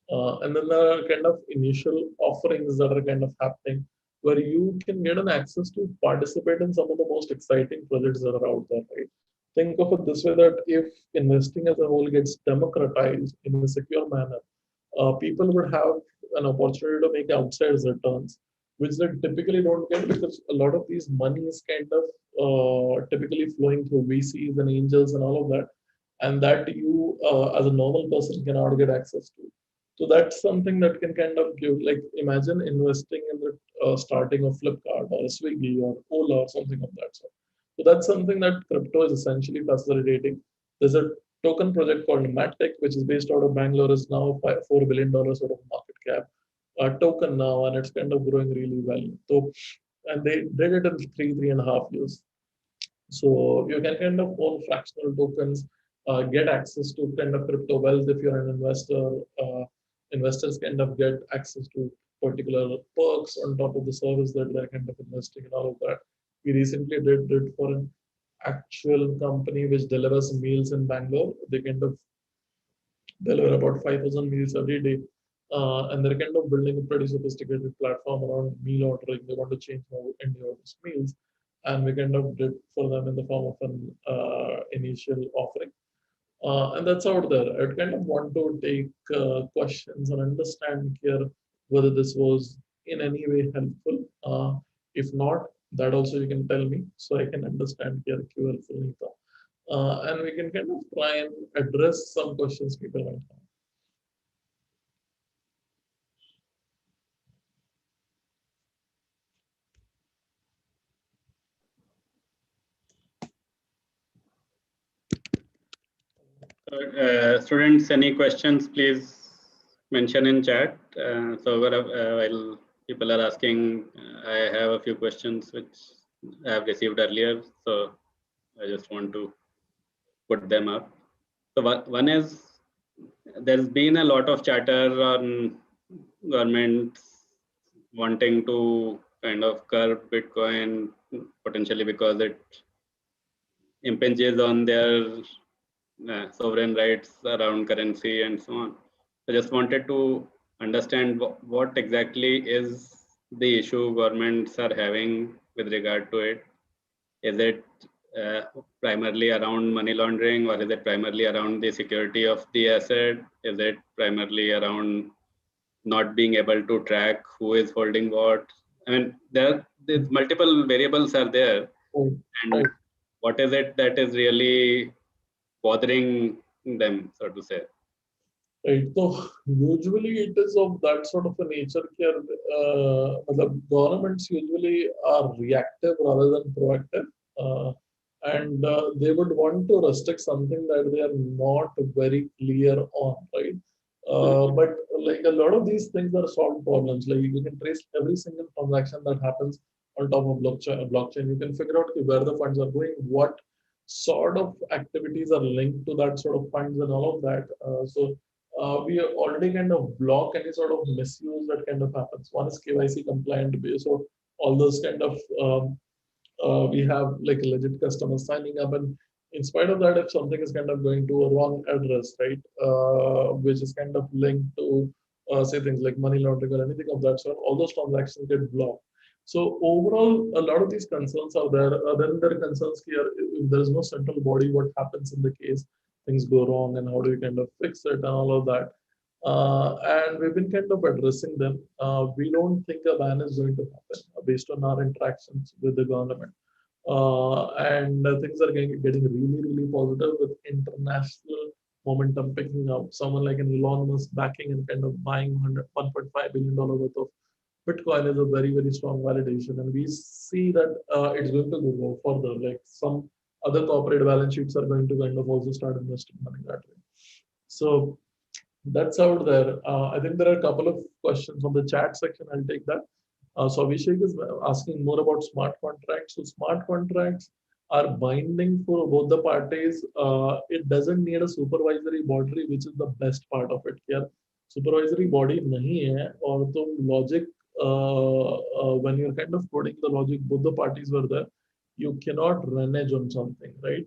And then there are kind of initial offerings that are kind of happening where you can get an access to participate in some of the most exciting projects that are out there, right? Think of it this way, that if investing as a whole gets democratized in a secure manner, people would have an opportunity to make outsized returns, which they typically don't get because a lot of these money is kind of typically flowing through VCs and angels and all of that, and that you as a normal person cannot get access to. So that's something that can kind of give, like, imagine investing in the starting of Flipkart or Swiggy or Ola or something of that sort. So that's something that crypto is essentially facilitating. There's a token project called Matic, which is based out of Bangalore, is now $4 billion sort of market cap token now, and it's kind of growing really well. So, and they did it in 3.5 years. So you can kind of own fractional tokens, get access to kind of crypto wealth if you're an investor. Investors kind of get access to particular perks on top of the service that they're kind of investing in, all of that. We recently did it for an actual company which delivers meals in Bangalore. They kind of deliver about 5,000 meals every day. And they're kind of building a pretty sophisticated platform around meal ordering. They want to change how India orders meals. And we kind of did for them in the form of an initial offering. And that's out there. I kind of want to take questions and understand here whether this was in any way helpful. If not, that also you can tell me so I can understand here QL Sunita. And we can kind of try and address some questions people might have. Students, any questions, please mention in chat. So while people are asking, I have a few questions which I have received earlier. So I just want to put them up. So one is, there's been a lot of chatter on governments wanting to kind of curb Bitcoin, potentially because it impinges on their sovereign rights around currency and so on. I just wanted to understand what exactly is the issue governments are having with regard to it. Is it uh, primarily around money laundering, or is it primarily around the security of the asset? Is it primarily around not being able to track who is holding what? I mean, there's multiple variables are there, Right. and what is it that is really bothering them, so to say? Right. So usually it is of that sort of a nature here. The governments usually are reactive rather than proactive, and they would want to restrict something that they are not very clear on, right? But like a lot of these things are solved problems. Like you can trace every single transaction that happens on top of blockchain. You can figure out where the funds are going, what sort of activities are linked to that sort of funds, and all of that. We already kind of block any sort of misuse that kind of happens. One is KYC compliant base, so all those kind of we have like legit customers signing up, and in spite of that, if something is kind of going to a wrong address, right, which is kind of linked to say things like money laundering or anything of that sort, all those transactions get blocked. So overall, a lot of these concerns are there. Then there are concerns here if there is no central body, what happens in the case things go wrong, and how do you kind of fix it and all of that. And we've been kind of addressing them. We don't think a ban is going to happen based on our interactions with the government. And things are getting really, really positive with international momentum picking up. Someone like an Elon Musk backing and kind of buying $1.5 billion worth of Bitcoin is a very, very strong validation. And we see that it's going to go further. Like some other corporate balance sheets are going to kind of also start investing money that way. So that's out there. I think there are a couple of questions on the chat section. I'll take that. So Abhishek is asking more about smart contracts. So smart contracts are binding for both the parties. It doesn't need a supervisory body, which is the best part of it. Yeah, supervisory body nahi hai, और तुम logic when you're kind of coding the logic, both the parties were there. You cannot renege on something, right?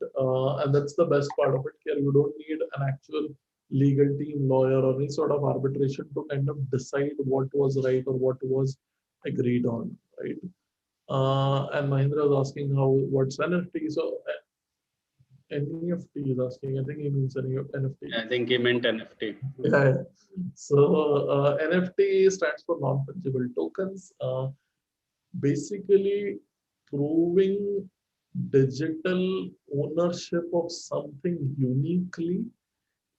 And that's the best part of it. Here, you don't need an actual legal team, lawyer, or any sort of arbitration to kind of decide what was right or what was agreed on, right? And Mahindra was asking what's NFT. So NFT is asking. I think he means NFT. I think he meant NFT. Yeah. So NFT stands for non-fungible tokens. Basically, proving digital ownership of something uniquely,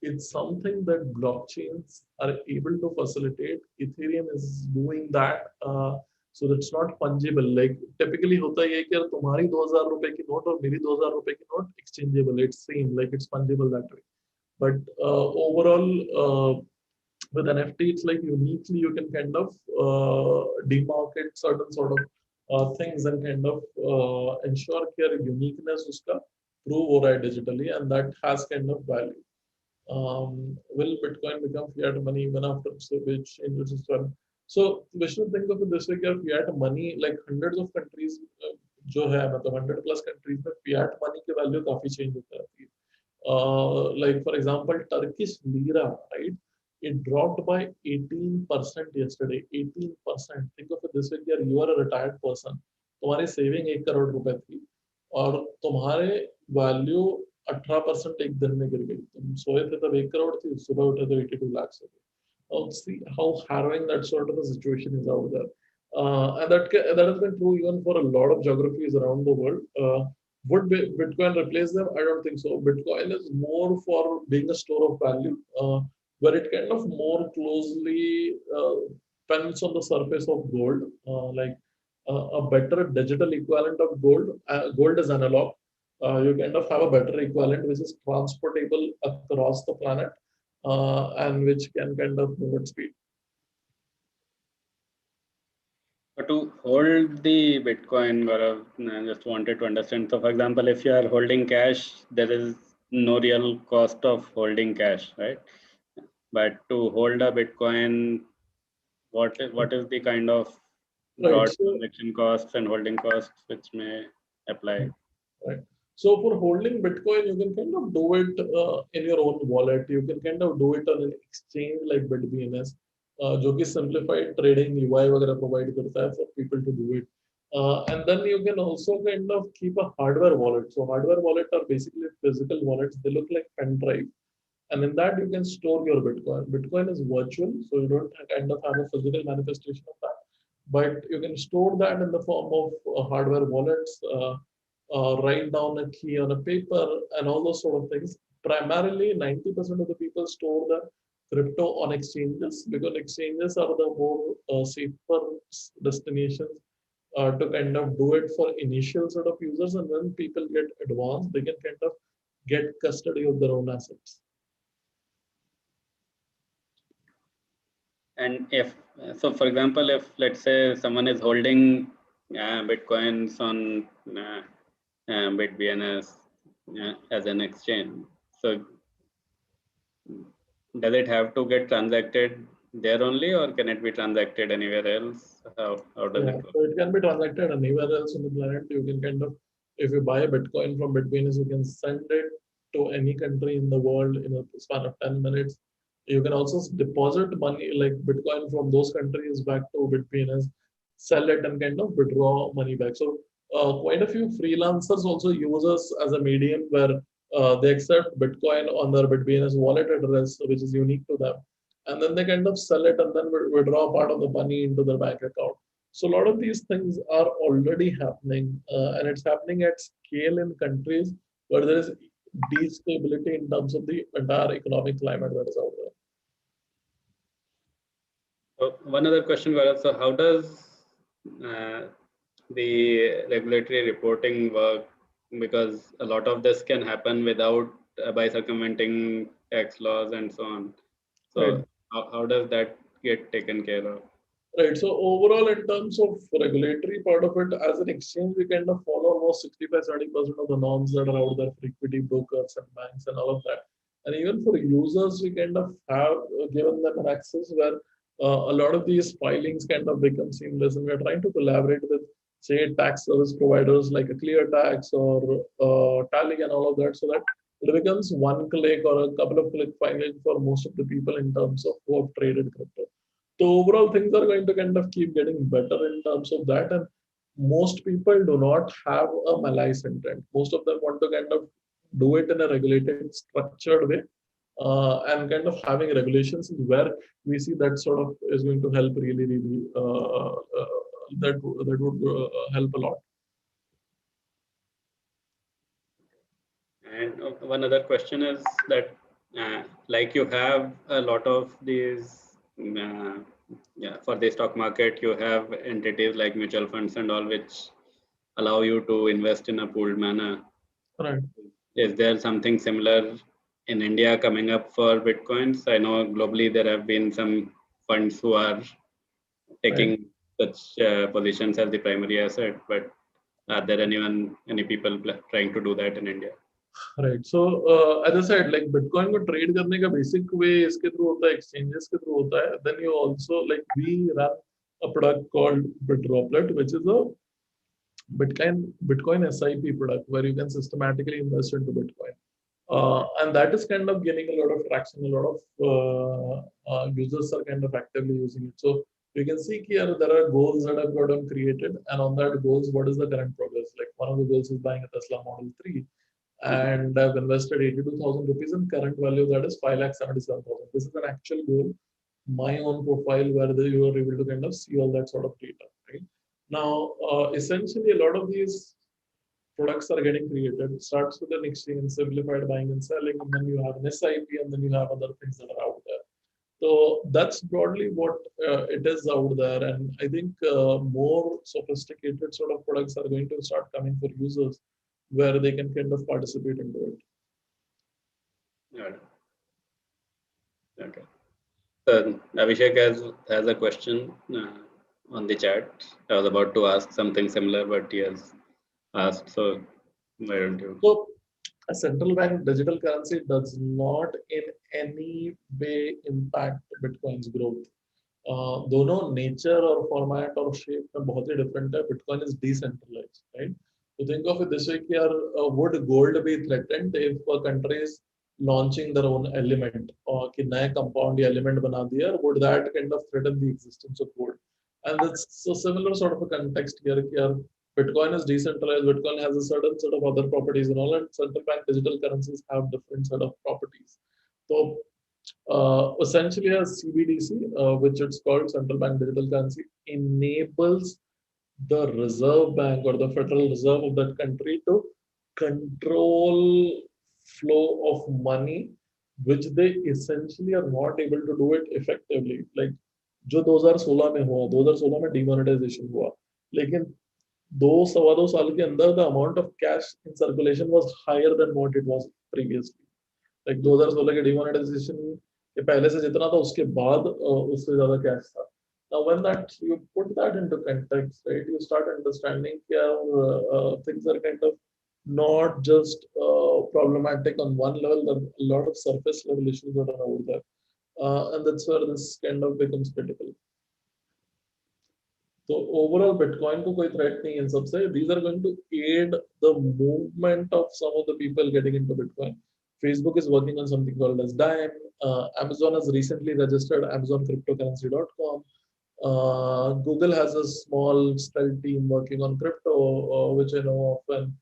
it's something that blockchains are able to facilitate. Ethereum is doing that. So that's not fungible. Like typically होता ही है कि तुम्हारी 2000 रुपए की note और मेरी 2000 रुपए की note exchangeable. It's same, like it's fungible that way. But overall, with NFT, it's like uniquely you can kind of demarket certain sort of things and kind of ensure your uniqueness uska prove हो रहा है digitally, and that has kind of value. Will Bitcoin become fiat money even after which changes as well? So we should think of it this way: fiat money, like hundreds of countries, जो है मतलब 100+ countries में fiat money की value काफी change होता है. Like for example, Turkish lira, right? It dropped by 18% yesterday. 18%. Think of it this way: you are a retired person. तुम्हारी saving 1 crore रुपए थी और तुम्हारे value 18% एक दिन में गिर गई. तुम सोए थे तब 1 करोड़ थी, सुबह उठे तो 82 lakhs हो गई. See how harrowing that sort of a situation is out there. And that has been true even for a lot of geographies around the world. Would Bitcoin replace them? I don't think so. Bitcoin is more for being a store of value, where it kind of more closely depends on the surface of gold, like a better digital equivalent of gold. Gold is analog. you kind of have a better equivalent which is transportable across the planet and which can kind of move at speed. But to hold the Bitcoin, Gaurav, I just wanted to understand. So, for example, if you are holding cash, there is no real cost of holding cash, right? But to hold a Bitcoin, what is the kind of Right. broad transaction costs and holding costs which may apply? Right. So for holding Bitcoin, you can kind of do it in your own wallet. You can kind of do it on an exchange like BitBNS, जो कि simplified trading UI वगैरह provide करता है for people to do it. And then you can also kind of keep a hardware wallet. So hardware wallet are basically physical wallets. They look like pen drive. And in that you can store your Bitcoin. Bitcoin is virtual, so you don't kind of have a physical manifestation of that. But you can store that in the form of hardware wallets. Write down a key on a paper and all those sort of things. Primarily, 90% of the people store the crypto on exchanges because exchanges are the more safer destinations to kind of do it for initial sort of users. And when people get advanced, they can kind of get custody of their own assets. And if so, for example, if let's say someone is holding Bitcoins on BitBNS as an exchange, so does it have to get transacted there only, or can it be transacted anywhere else? How does it work? So it can be transacted anywhere else on the planet. You can kind of, if you buy a Bitcoin from Bitcoin, you can send it to any country in the world in a span of 10 minutes. You can also deposit money like Bitcoin from those countries back to Bitcoin, sell it and kind of withdraw money back. So quite a few freelancers also use us as a medium where they accept Bitcoin on their Bitcoin's wallet address, which is unique to them. And then they kind of sell it and then withdraw part of the money into their bank account. So a lot of these things are already happening, and it's happening at scale in countries where there is destability in terms of the entire economic climate that is out there. So one other question, Gaurav. So how does uh, the regulatory reporting work? Because a lot of this can happen without by circumventing tax laws and so on. Right. So how does that get taken care of? Right. So overall, in terms of regulatory part of it, as an exchange, we kind of follow almost 65-70% of the norms that are out there for equity brokers and banks and all of that. And even for users, we kind of have given them an access where a lot of these filings kind of become seamless. And we're trying to collaborate with, say, tax service providers like a Clear Tax or Tally and all of that, so that it becomes one click or a couple of click filing for most of the people in terms of who have traded crypto. So overall, things are going to kind of keep getting better in terms of that. And most people do not have a malice intent. Most of them want to kind of do it in a regulated, structured way. And kind of having regulations is where we see that sort of is going to help really, really, that would help a lot. And one other question is that, like you have a lot of these, yeah, for the stock market, you have entities like mutual funds and all, which allow you to invest in a pooled manner. Right. Is there something similar in India coming up for Bitcoins? I know globally there have been some funds who are Right. taking such positions as the primary asset, but are there any people trying to do that in India? Right. So as I said, like Bitcoin को trade करने का basic way इसके through होता है, exchanges के through होता है. Then you also like we run a product called BitDroplet, which is a Bitcoin SIP product where you can systematically invest into Bitcoin. And that is kind of getting a lot of traction. A lot of users are kind of actively using it. So you can see here there are goals that have gotten created, and on that goals, what is the current progress? Like one of the goals is buying a Tesla Model 3, and I've invested 82,000 rupees in current value that is 5,77,000. This is an actual goal, my own profile where you are able to kind of see all that sort of data. Right now, essentially, a lot of these products are getting created. It starts with an exchange, simplified buying and selling, and then you have an SIP, and then you have other things that are out there. So that's broadly what it is out there. And I think more sophisticated sort of products are going to start coming for users where they can kind of participate into it. Got it. Okay. So Abhishek has a question on the chat. I was about to ask something similar, but he has asked. So why don't you? So a central bank digital currency does not in any way impact Bitcoin's growth. दोनों nature और format और shape में बहुत ही different है. Bitcoin is decentralized, right? तो think of it this way कि यार would gold be threatened if countries launching their own element और कि नए कंपाउंड या एलिमेंट बना दिया, would that kind of threaten the existence of gold? And that's a similar sort of a context here कि यार Bitcoin is decentralized, Bitcoin has a certain set of other properties and all, and central bank digital currencies have different set of properties. So essentially a CBDC, which it's called central bank digital currency, enables the Reserve Bank or the Federal Reserve of that country to control flow of money, which they essentially are not able to do it effectively. Like जो 2016 में हुआ, 2016 में demonetization हुआ, लेकिन 2 सवा 2 साल के अंदर the amount of cash in circulation was higher than what it was previously. Like 2016 के demonetization के पहले से जितना था उसके बाद उससे ज्यादा कैश था. Now when that you put that into context, right, you start understanding things are kind of not just problematic on one level. There are a lot of surface level issues that are over there, and that's where this kind of becomes critical. So overall Bitcoin को कोई threat नहीं है इन सबसे. These are going to aid the movement of some of the people getting into Bitcoin. Facebook is working on something called as Dime. Amazon has recently registered AmazonCryptocurrency.com. Google has a small stealth team working on crypto, which I know of, and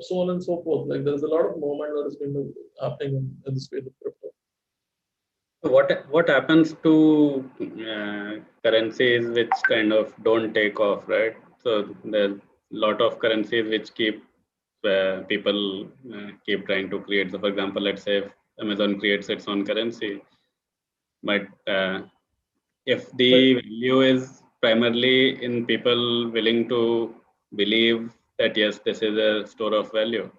so on and so forth. Like there's a lot of movement that is going to happening in the space of crypto. What happens to currencies which kind of don't take off, right? So there's a lot of currencies which keep people keep trying to create. So for example, let's say if Amazon creates its own currency, but if the value is primarily in people willing to believe that yes, this is a store of value,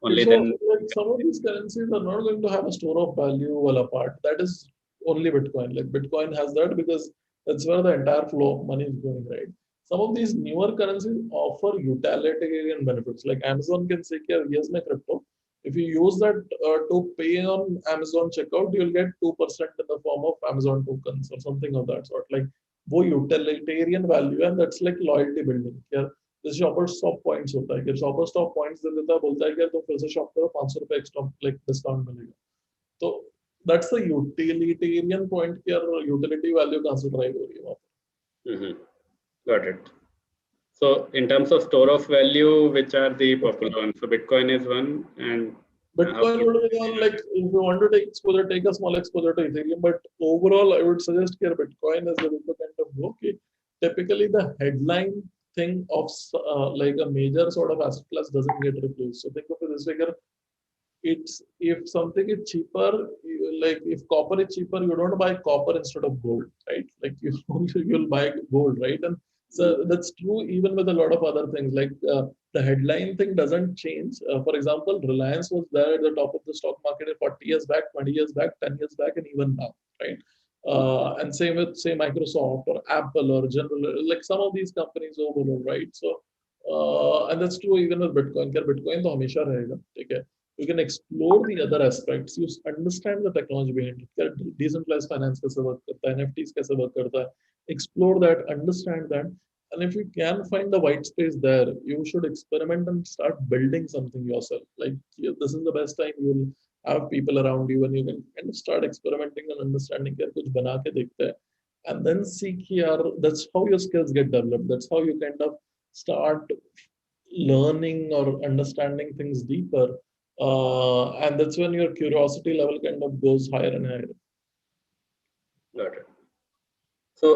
only So then. like some of these currencies are not going to have a store of value well apart. That is only Bitcoin. Like Bitcoin has that because that's where the entire flow of money is going, right? Some of these newer currencies offer utilitarian benefits. Like Amazon can say, here's my crypto. If you use that to pay on Amazon checkout, you'll get 2% in the form of Amazon tokens or something of that sort. Like वो utilitarian value, and that's like loyalty building. Yeah, जैसे shopper stop points होता है कि shopper stop points दे देता है, बोलता है कि तुम फिर से शॉप करो, 500 रुपए एक्स्ट्रा लाइक डिस्काउंट मिलेगा. तो दैट्स द यूटिलिटेरियन पॉइंट कि यार यूटिलिटी वैल्यू कहां से ड्राइव हो रही है वहां पे. Got it. So in terms of store of value, which are the popular ones? So Bitcoin is one, and Bitcoin would be one. Like if you want to take exposure, take a small exposure to Ethereum. But overall, I would suggest that Bitcoin is the kind of go. Okay, typically the headline thing of like a major sort of asset class doesn't get replaced. So think of it this way: it's if something is cheaper, like if copper is cheaper, you don't buy copper instead of gold, right? Like you'll buy gold, right? And so that's true even with a lot of other things. Like the headline thing doesn't change. For example, Reliance was there at the top of the stock market 40 years back, 20 years back, 10 years back, and even now, right? And same with say Microsoft or Apple or General, like some of these companies overall, right? So and that's true even with Bitcoin. Bitcoin तो हमेशा रहेगा, ठीक है? You can explore the other aspects. You understand the technology behind it. Decentralized finance कैसे work करता है, NFTs कैसे work करता है. Explore that, understand that, and if you can find the white space there, you should experiment and start building something yourself. Like this is the best time you'll have people around you, and you can kind of start experimenting and understanding कि कुछ बना के देखते हैं, and then see कि यार that's how your skills get developed. That's how you kind of start learning or understanding things deeper. And that's when your curiosity level kind of goes higher and higher. Got it. So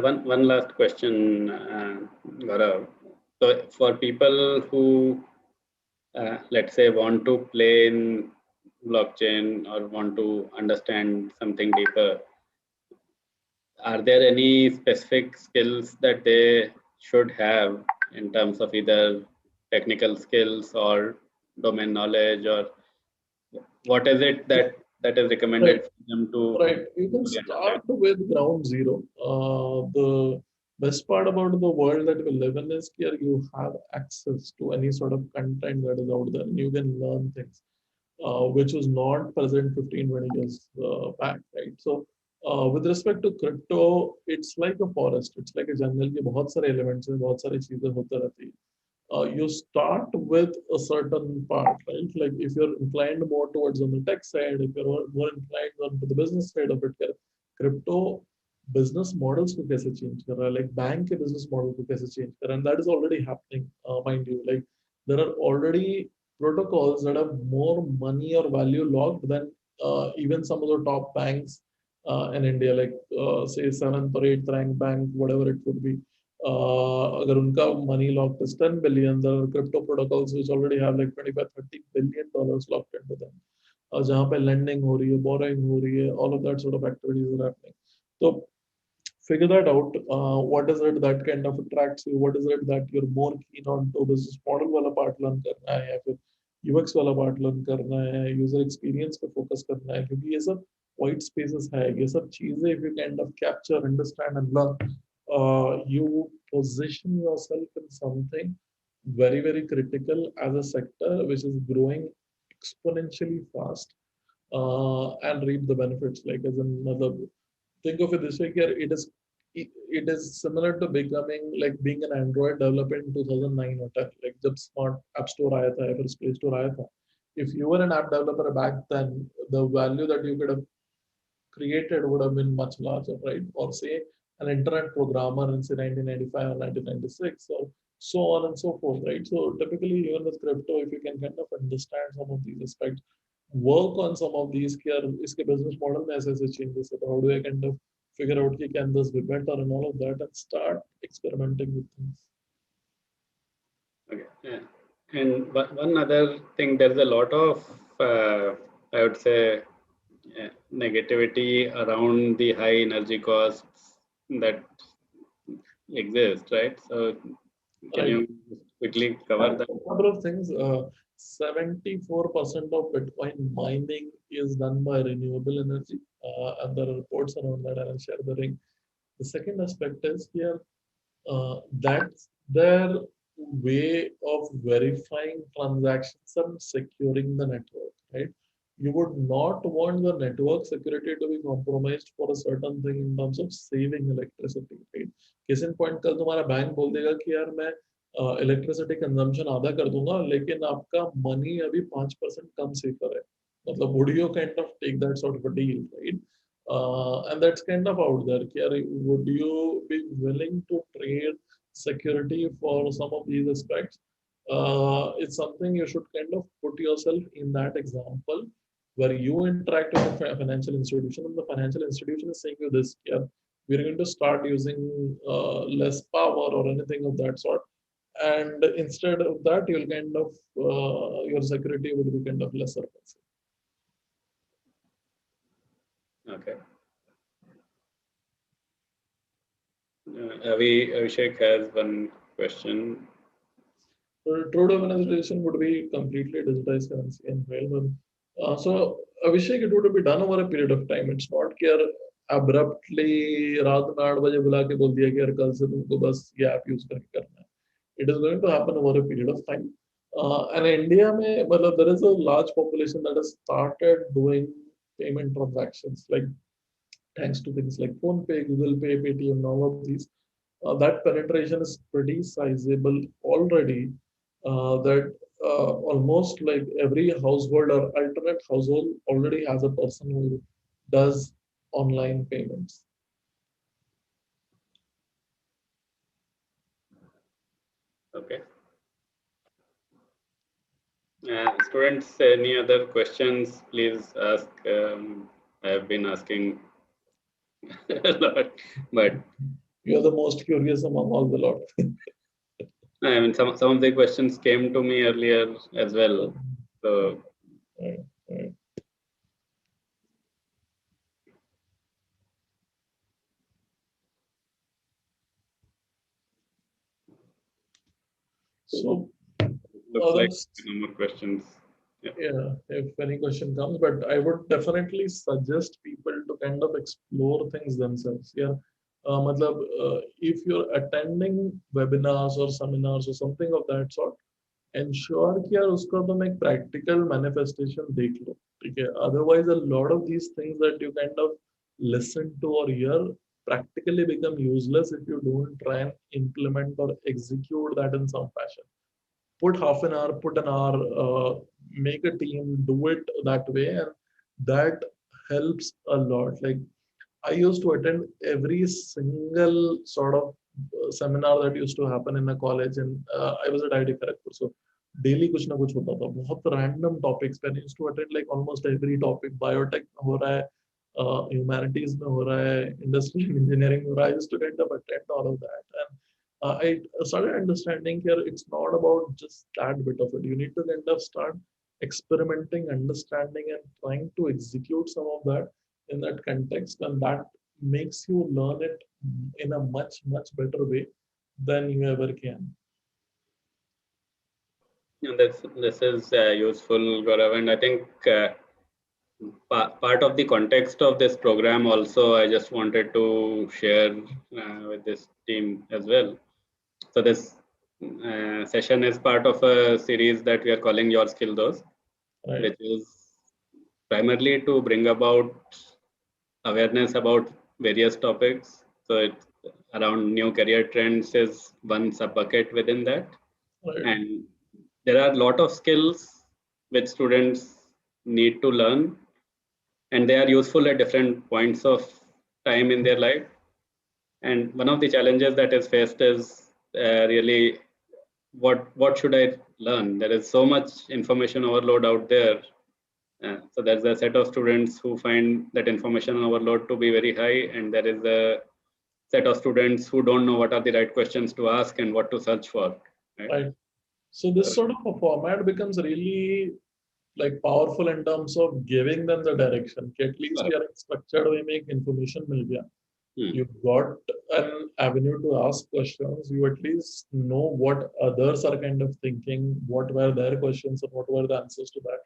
one last question, Gaurav. So for people who let's say want to play in blockchain or want to understand something deeper, are there any specific skills that they should have in terms of either technical skills or domain knowledge, or what is it that is Right. recommended for them to Right. You can truly understand? start with ground zero. The best part about the world that we live in is here you have access to any sort of content that is out there and you can learn things, which was not present 15, 20 years back, right? So, with respect to crypto, it's like a forest. It's like a jungle के बहुत सारे elements हैं, बहुत सारी चीजें होते रहती हैं. You start with a certain part, right? Like if you're inclined more towards on the tech side, if you're more inclined on to the business side of it, crypto business models को कैसे change कर रहा है, like bank के business model को कैसे change कर रहा है, and that is already happening, mind you. Like there are already protocols that have more money or value locked than even some of the top banks in India, like say seventh or eighth rank bank, whatever it would be. अगर उनका money locked is 10 billion, there are crypto protocols which already have like 25, $30 billion locked into them. जहाँ पे lending हो रही है, borrowing हो रही है, all of that sort of activities are happening. So figure that out. What is it that kind of attracts you? What is it that you're more keen on to? Business model वाला part learn करना है या फिर UX वाला part learn करना है, user experience पे focus करना है, क्योंकि ये सब white spaces है, ये सब चीजें if you kind of capture, understand and learn, you position yourself in something very, very critical as a sector which is growing exponentially fast, and reap the benefits. Like as another, think of it this way: here it is similar to becoming like being an Android developer in 2009 or 10, like जब smart app store आया था या फिर Play Store आया था. If you were an app developer back then, the value that you could have created would have been much larger, right? Or say an internet programmer in say 1995 or 1996, or so on and so forth, right? So typically, even with crypto, if you can kind of understand some of these aspects, work on some of these, कि यार इसके business model में ऐसे changes है, तो how do I kind of figure out कि can this be better and all of that, and start experimenting with things. Okay. Yeah. And one other thing, there's a lot of, I would say, negativity around the high energy costs that exist, right? So, can Right. you quickly cover that? A couple of things. 74% of Bitcoin mining is done by renewable energy, and there are reports around that, and I'll share the link. The second aspect is here, that's their way of verifying transactions and securing the network, right? You would not want the network security to be compromised for a certain thing in terms of saving electricity, right? Case in point, कल तुम्हारा bank बोल देगा कि यार मैं electricity consumption आधा कर दूंगा, लेकिन आपका मनी अभी 5% कम सेफर है. मतलब would you kind of take that sort of a deal, right? And that's kind of out there. Would you be willing to trade security for some of these aspects? It's something you should kind of put yourself in that example where you interact with a financial institution, and the financial institution is saying you this, yeah, we're going to start using less power or anything of that sort. And instead of that, you'll kind of, your security would be kind of lesser. Okay. Abhishek has one question. So true tokenization would be completely digitized currency and available. So Abhishek, it would be done over a period of time. It's not care abruptly रात में 8 बजे बुला के बोल दिया कि यार कल से तुमको बस ये ऐप यूज करके करना है. It is going to happen over a period of time. And India में मतलब there is a large population that has started doing payment transactions, like thanks to things like PhonePe, Google Pay, Paytm, and all of these. That penetration is pretty sizable already. That almost like every household or alternate household already has a person who does online payments. Okay. Students, any other questions, please ask. I have been asking a lot, but You're the most curious among all the lot. I mean, some of the questions came to me earlier as well. So, Right, right. So looks like That's no more questions. Yeah. yeah, if any question comes, but I would definitely suggest people to kind of explore things themselves. Yeah. If you're attending webinars or seminars or something of that sort, ensure कि यार उसका तुम एक practical manifestation देख लो, ठीक है? Otherwise, a lot of these things that you kind of listen to or hear practically become useless if you don't try and implement or execute that in some fashion. Put half an hour, put an hour, make a team, do it that way, and that helps a lot. Like I used to attend every single sort of seminar that used to happen in a college, and I was at IIT Kharagpur, so daily कुछ ना कुछ होता था, बहुत random topics पे. I used to attend like almost every topic. Biotech में हो रहा है, humanities में हो रहा है, industrial engineering में हो रहा है. I used to kind of attend all of that, and I started understanding here it's not about just that bit of it. You need to kind of start experimenting, understanding, and trying to execute some of that in that context, and that makes you learn it in a much, much better way than you ever can. And this is useful, Gaurav, and I think part of the context of this program also I just wanted to share with this team as well. So this session is part of a series that we are calling YourSkillDost, Right, which is primarily to bring about awareness about various topics. So it's around new career trends is one sub bucket within that, right, and there are a lot of skills which students need to learn, and they are useful at different points of time in their life. And one of the challenges that is faced is really what should I learn? There is so much information overload out there. So there's a set of students who find that information overload to be very high, and there is a set of students who don't know what are the right questions to ask and what to search for. Right? right. So this So, sort of a format becomes really like powerful in terms of giving them the direction. कि at least correct. यार एक structured way में एक information मिल गया. Hmm. You've got an avenue to ask questions. You at least know what others are kind of thinking, what were their questions, and what were the answers to that.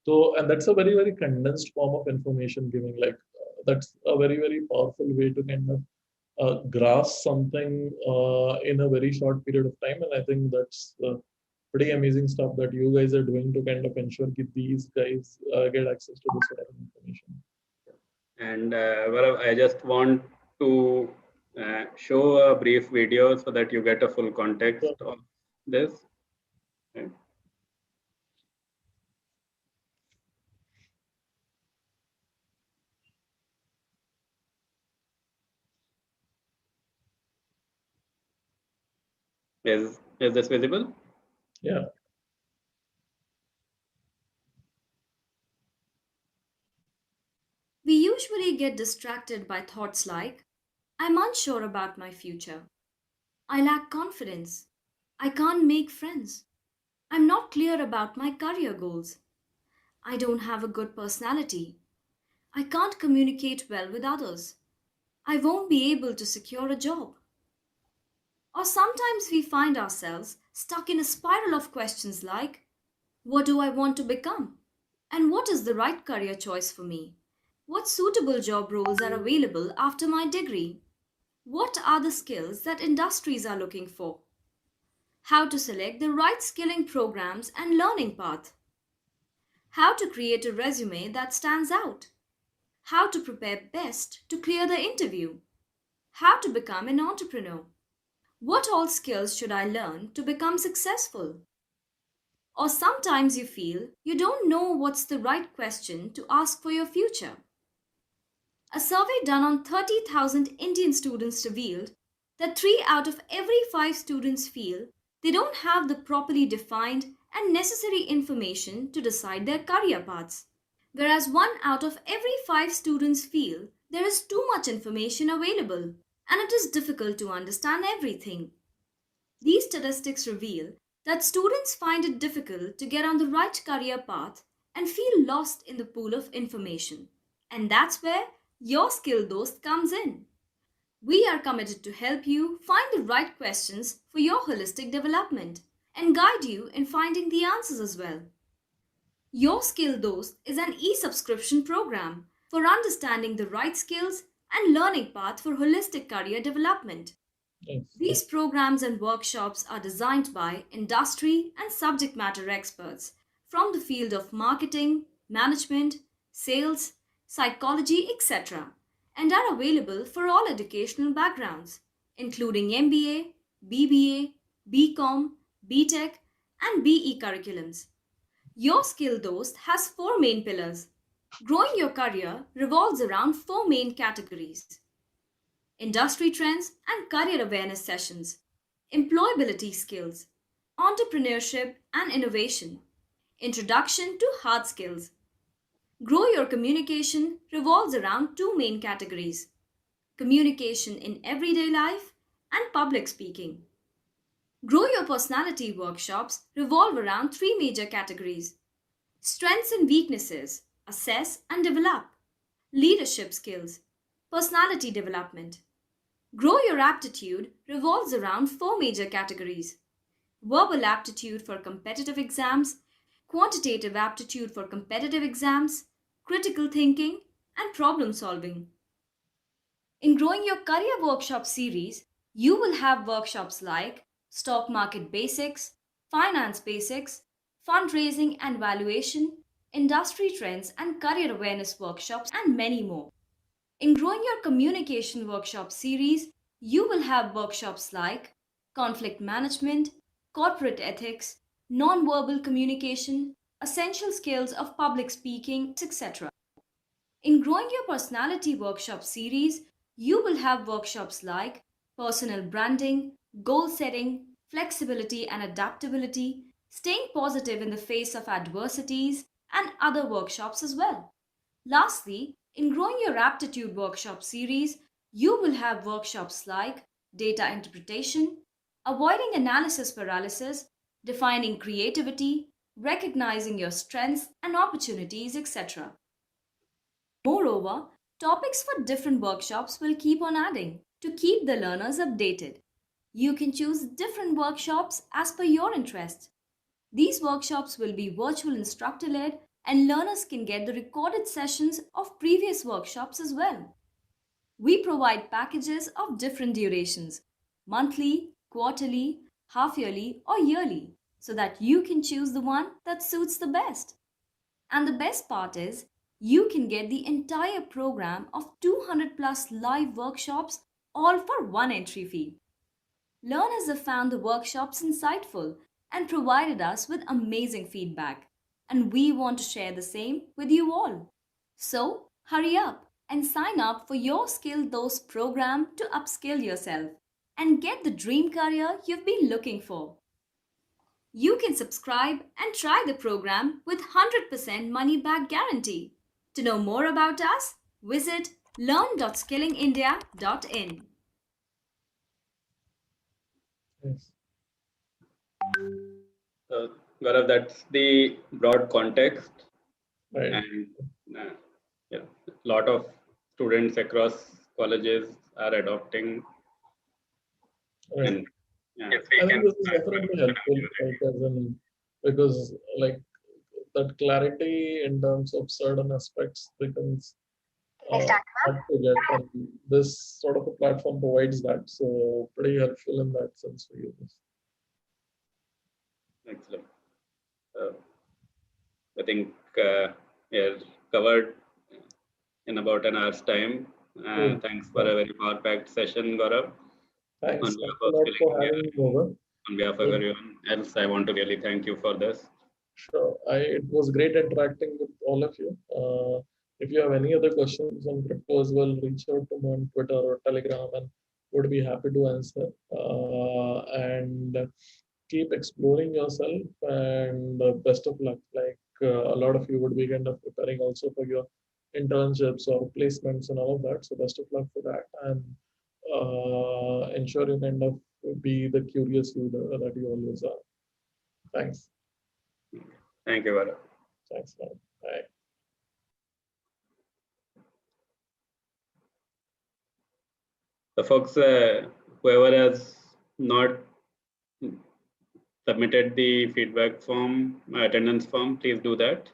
So, and that's a very, very condensed form of information giving. Like, that's a very, very powerful way to kind of grasp something in a very short period of time. And I think that's pretty amazing stuff that you guys are doing to kind of ensure that these guys get access to this sort of information. And Gaurav, I just want to show a brief video so that you get a full context So, of this. Okay. Is this visible? yeah. We usually get distracted by thoughts like, I'm unsure about my future. I lack confidence. I can't make friends. I'm not clear about my career goals. I don't have a good personality. I can't communicate well with others. I won't be able to secure a job. Or sometimes we find ourselves stuck in a spiral of questions like, what do I want to become? And what is the right career choice for me? What suitable job roles are available after my degree? What are the skills that industries are looking for? How to select the right skilling programs and learning path? How to create a resume that stands out? How to prepare best to clear the interview? How to become an entrepreneur? What all skills should I learn to become successful? Or sometimes you feel you don't know what's the right question to ask for your future. A survey done on 30,000 Indian students revealed that 3 out of every 5 students feel they don't have the properly defined and necessary information to decide their career paths, whereas 1 out of every 5 students feel there is too much information available and it is difficult to understand everything. These statistics reveal that students find it difficult to get on the right career path and feel lost in the pool of information. And that's where your skill Dost comes in. We are committed to help you find the right questions for your holistic development. and guide you in finding the answers as well. Your Skill Dost is an e-subscription program for understanding the right skills and learning path for holistic career development. Yes. These programs and workshops are designed by industry and subject matter experts from the field of marketing, management, sales, psychology, etc., and are available for all educational backgrounds, including MBA, BBA, BCom, BTech, and BE curriculums. Your Skill Dost has four main pillars. Growing your career revolves around four main categories: industry trends and career awareness sessions, employability skills, entrepreneurship and innovation, introduction to hard skills. Grow your communication revolves around two main categories: communication in everyday life and public speaking. Grow your personality workshops revolve around three major categories: strengths and weaknesses, assess and develop, leadership skills, personality development. Grow Your Aptitude revolves around four major categories: verbal aptitude for competitive exams, quantitative aptitude for competitive exams, critical thinking, and problem solving. In Growing Your Career Workshop series, you will have workshops like stock market basics, finance basics, fundraising and valuation, industry trends and career awareness workshops, and many more. In Growing Your Communication Workshop series, you will have workshops like conflict management, corporate ethics, non-verbal communication, essential skills of public speaking, etc. In Growing Your Personality Workshop series, you will have workshops like personal branding, goal setting, flexibility and adaptability, staying positive in the face of adversities, and other workshops as well. Lastly, in Growing Your Aptitude Workshop series, you will have workshops like data interpretation, avoiding analysis paralysis, defining creativity, recognizing your strengths and opportunities, etc. Moreover, topics for different workshops will keep on adding to keep the learners updated. You can choose different workshops as per your interest. These workshops will be virtual instructor led, and learners can get the recorded sessions of previous workshops as well. We provide packages of different durations: monthly, quarterly, half yearly, or yearly, so that you can choose the one that suits the best. And the best part is, you can get the entire program of 200 plus live workshops all for one entry fee. Learners have found the workshops insightful and provided us with amazing feedback, and we want to share the same with you all. So, hurry up and sign up for your Skill Dose program to upskill yourself and get the dream career you've been looking for. You can subscribe and try the program with 100% money back guarantee. To know more about us, visit learn.skillingindia.in. Yes. Gaurav, that's the broad context, Right. and yeah, a lot of students across colleges are adopting, Right. and yeah, I think this is definitely helpful, like as in because like that clarity in terms of certain aspects becomes hard to get, and this sort of a platform provides that. So pretty helpful in that sense for you. excellent. Uh, I think yeah, covered in about an hour's time. Cool. Thanks for a very power-packed session, Gaurav. On Thanks. behalf Thanks a of lot Skilling for India, having me over. on behalf of everyone else, I want to really thank you for this. Sure. It was great interacting with all of you. If you have any other questions on crypto as well, reach out to me on Twitter or Telegram, and would be happy to answer. And keep exploring yourself, and best of luck. Like a lot of you would be kind of preparing also for your internships or placements and all of that. So best of luck for that, and ensure you kind of be the curious you that you always are. Thanks. Thank you, Gaurav. Thanks, man. Bye. So, folks, whoever has not submitted the feedback form, attendance form, please do that.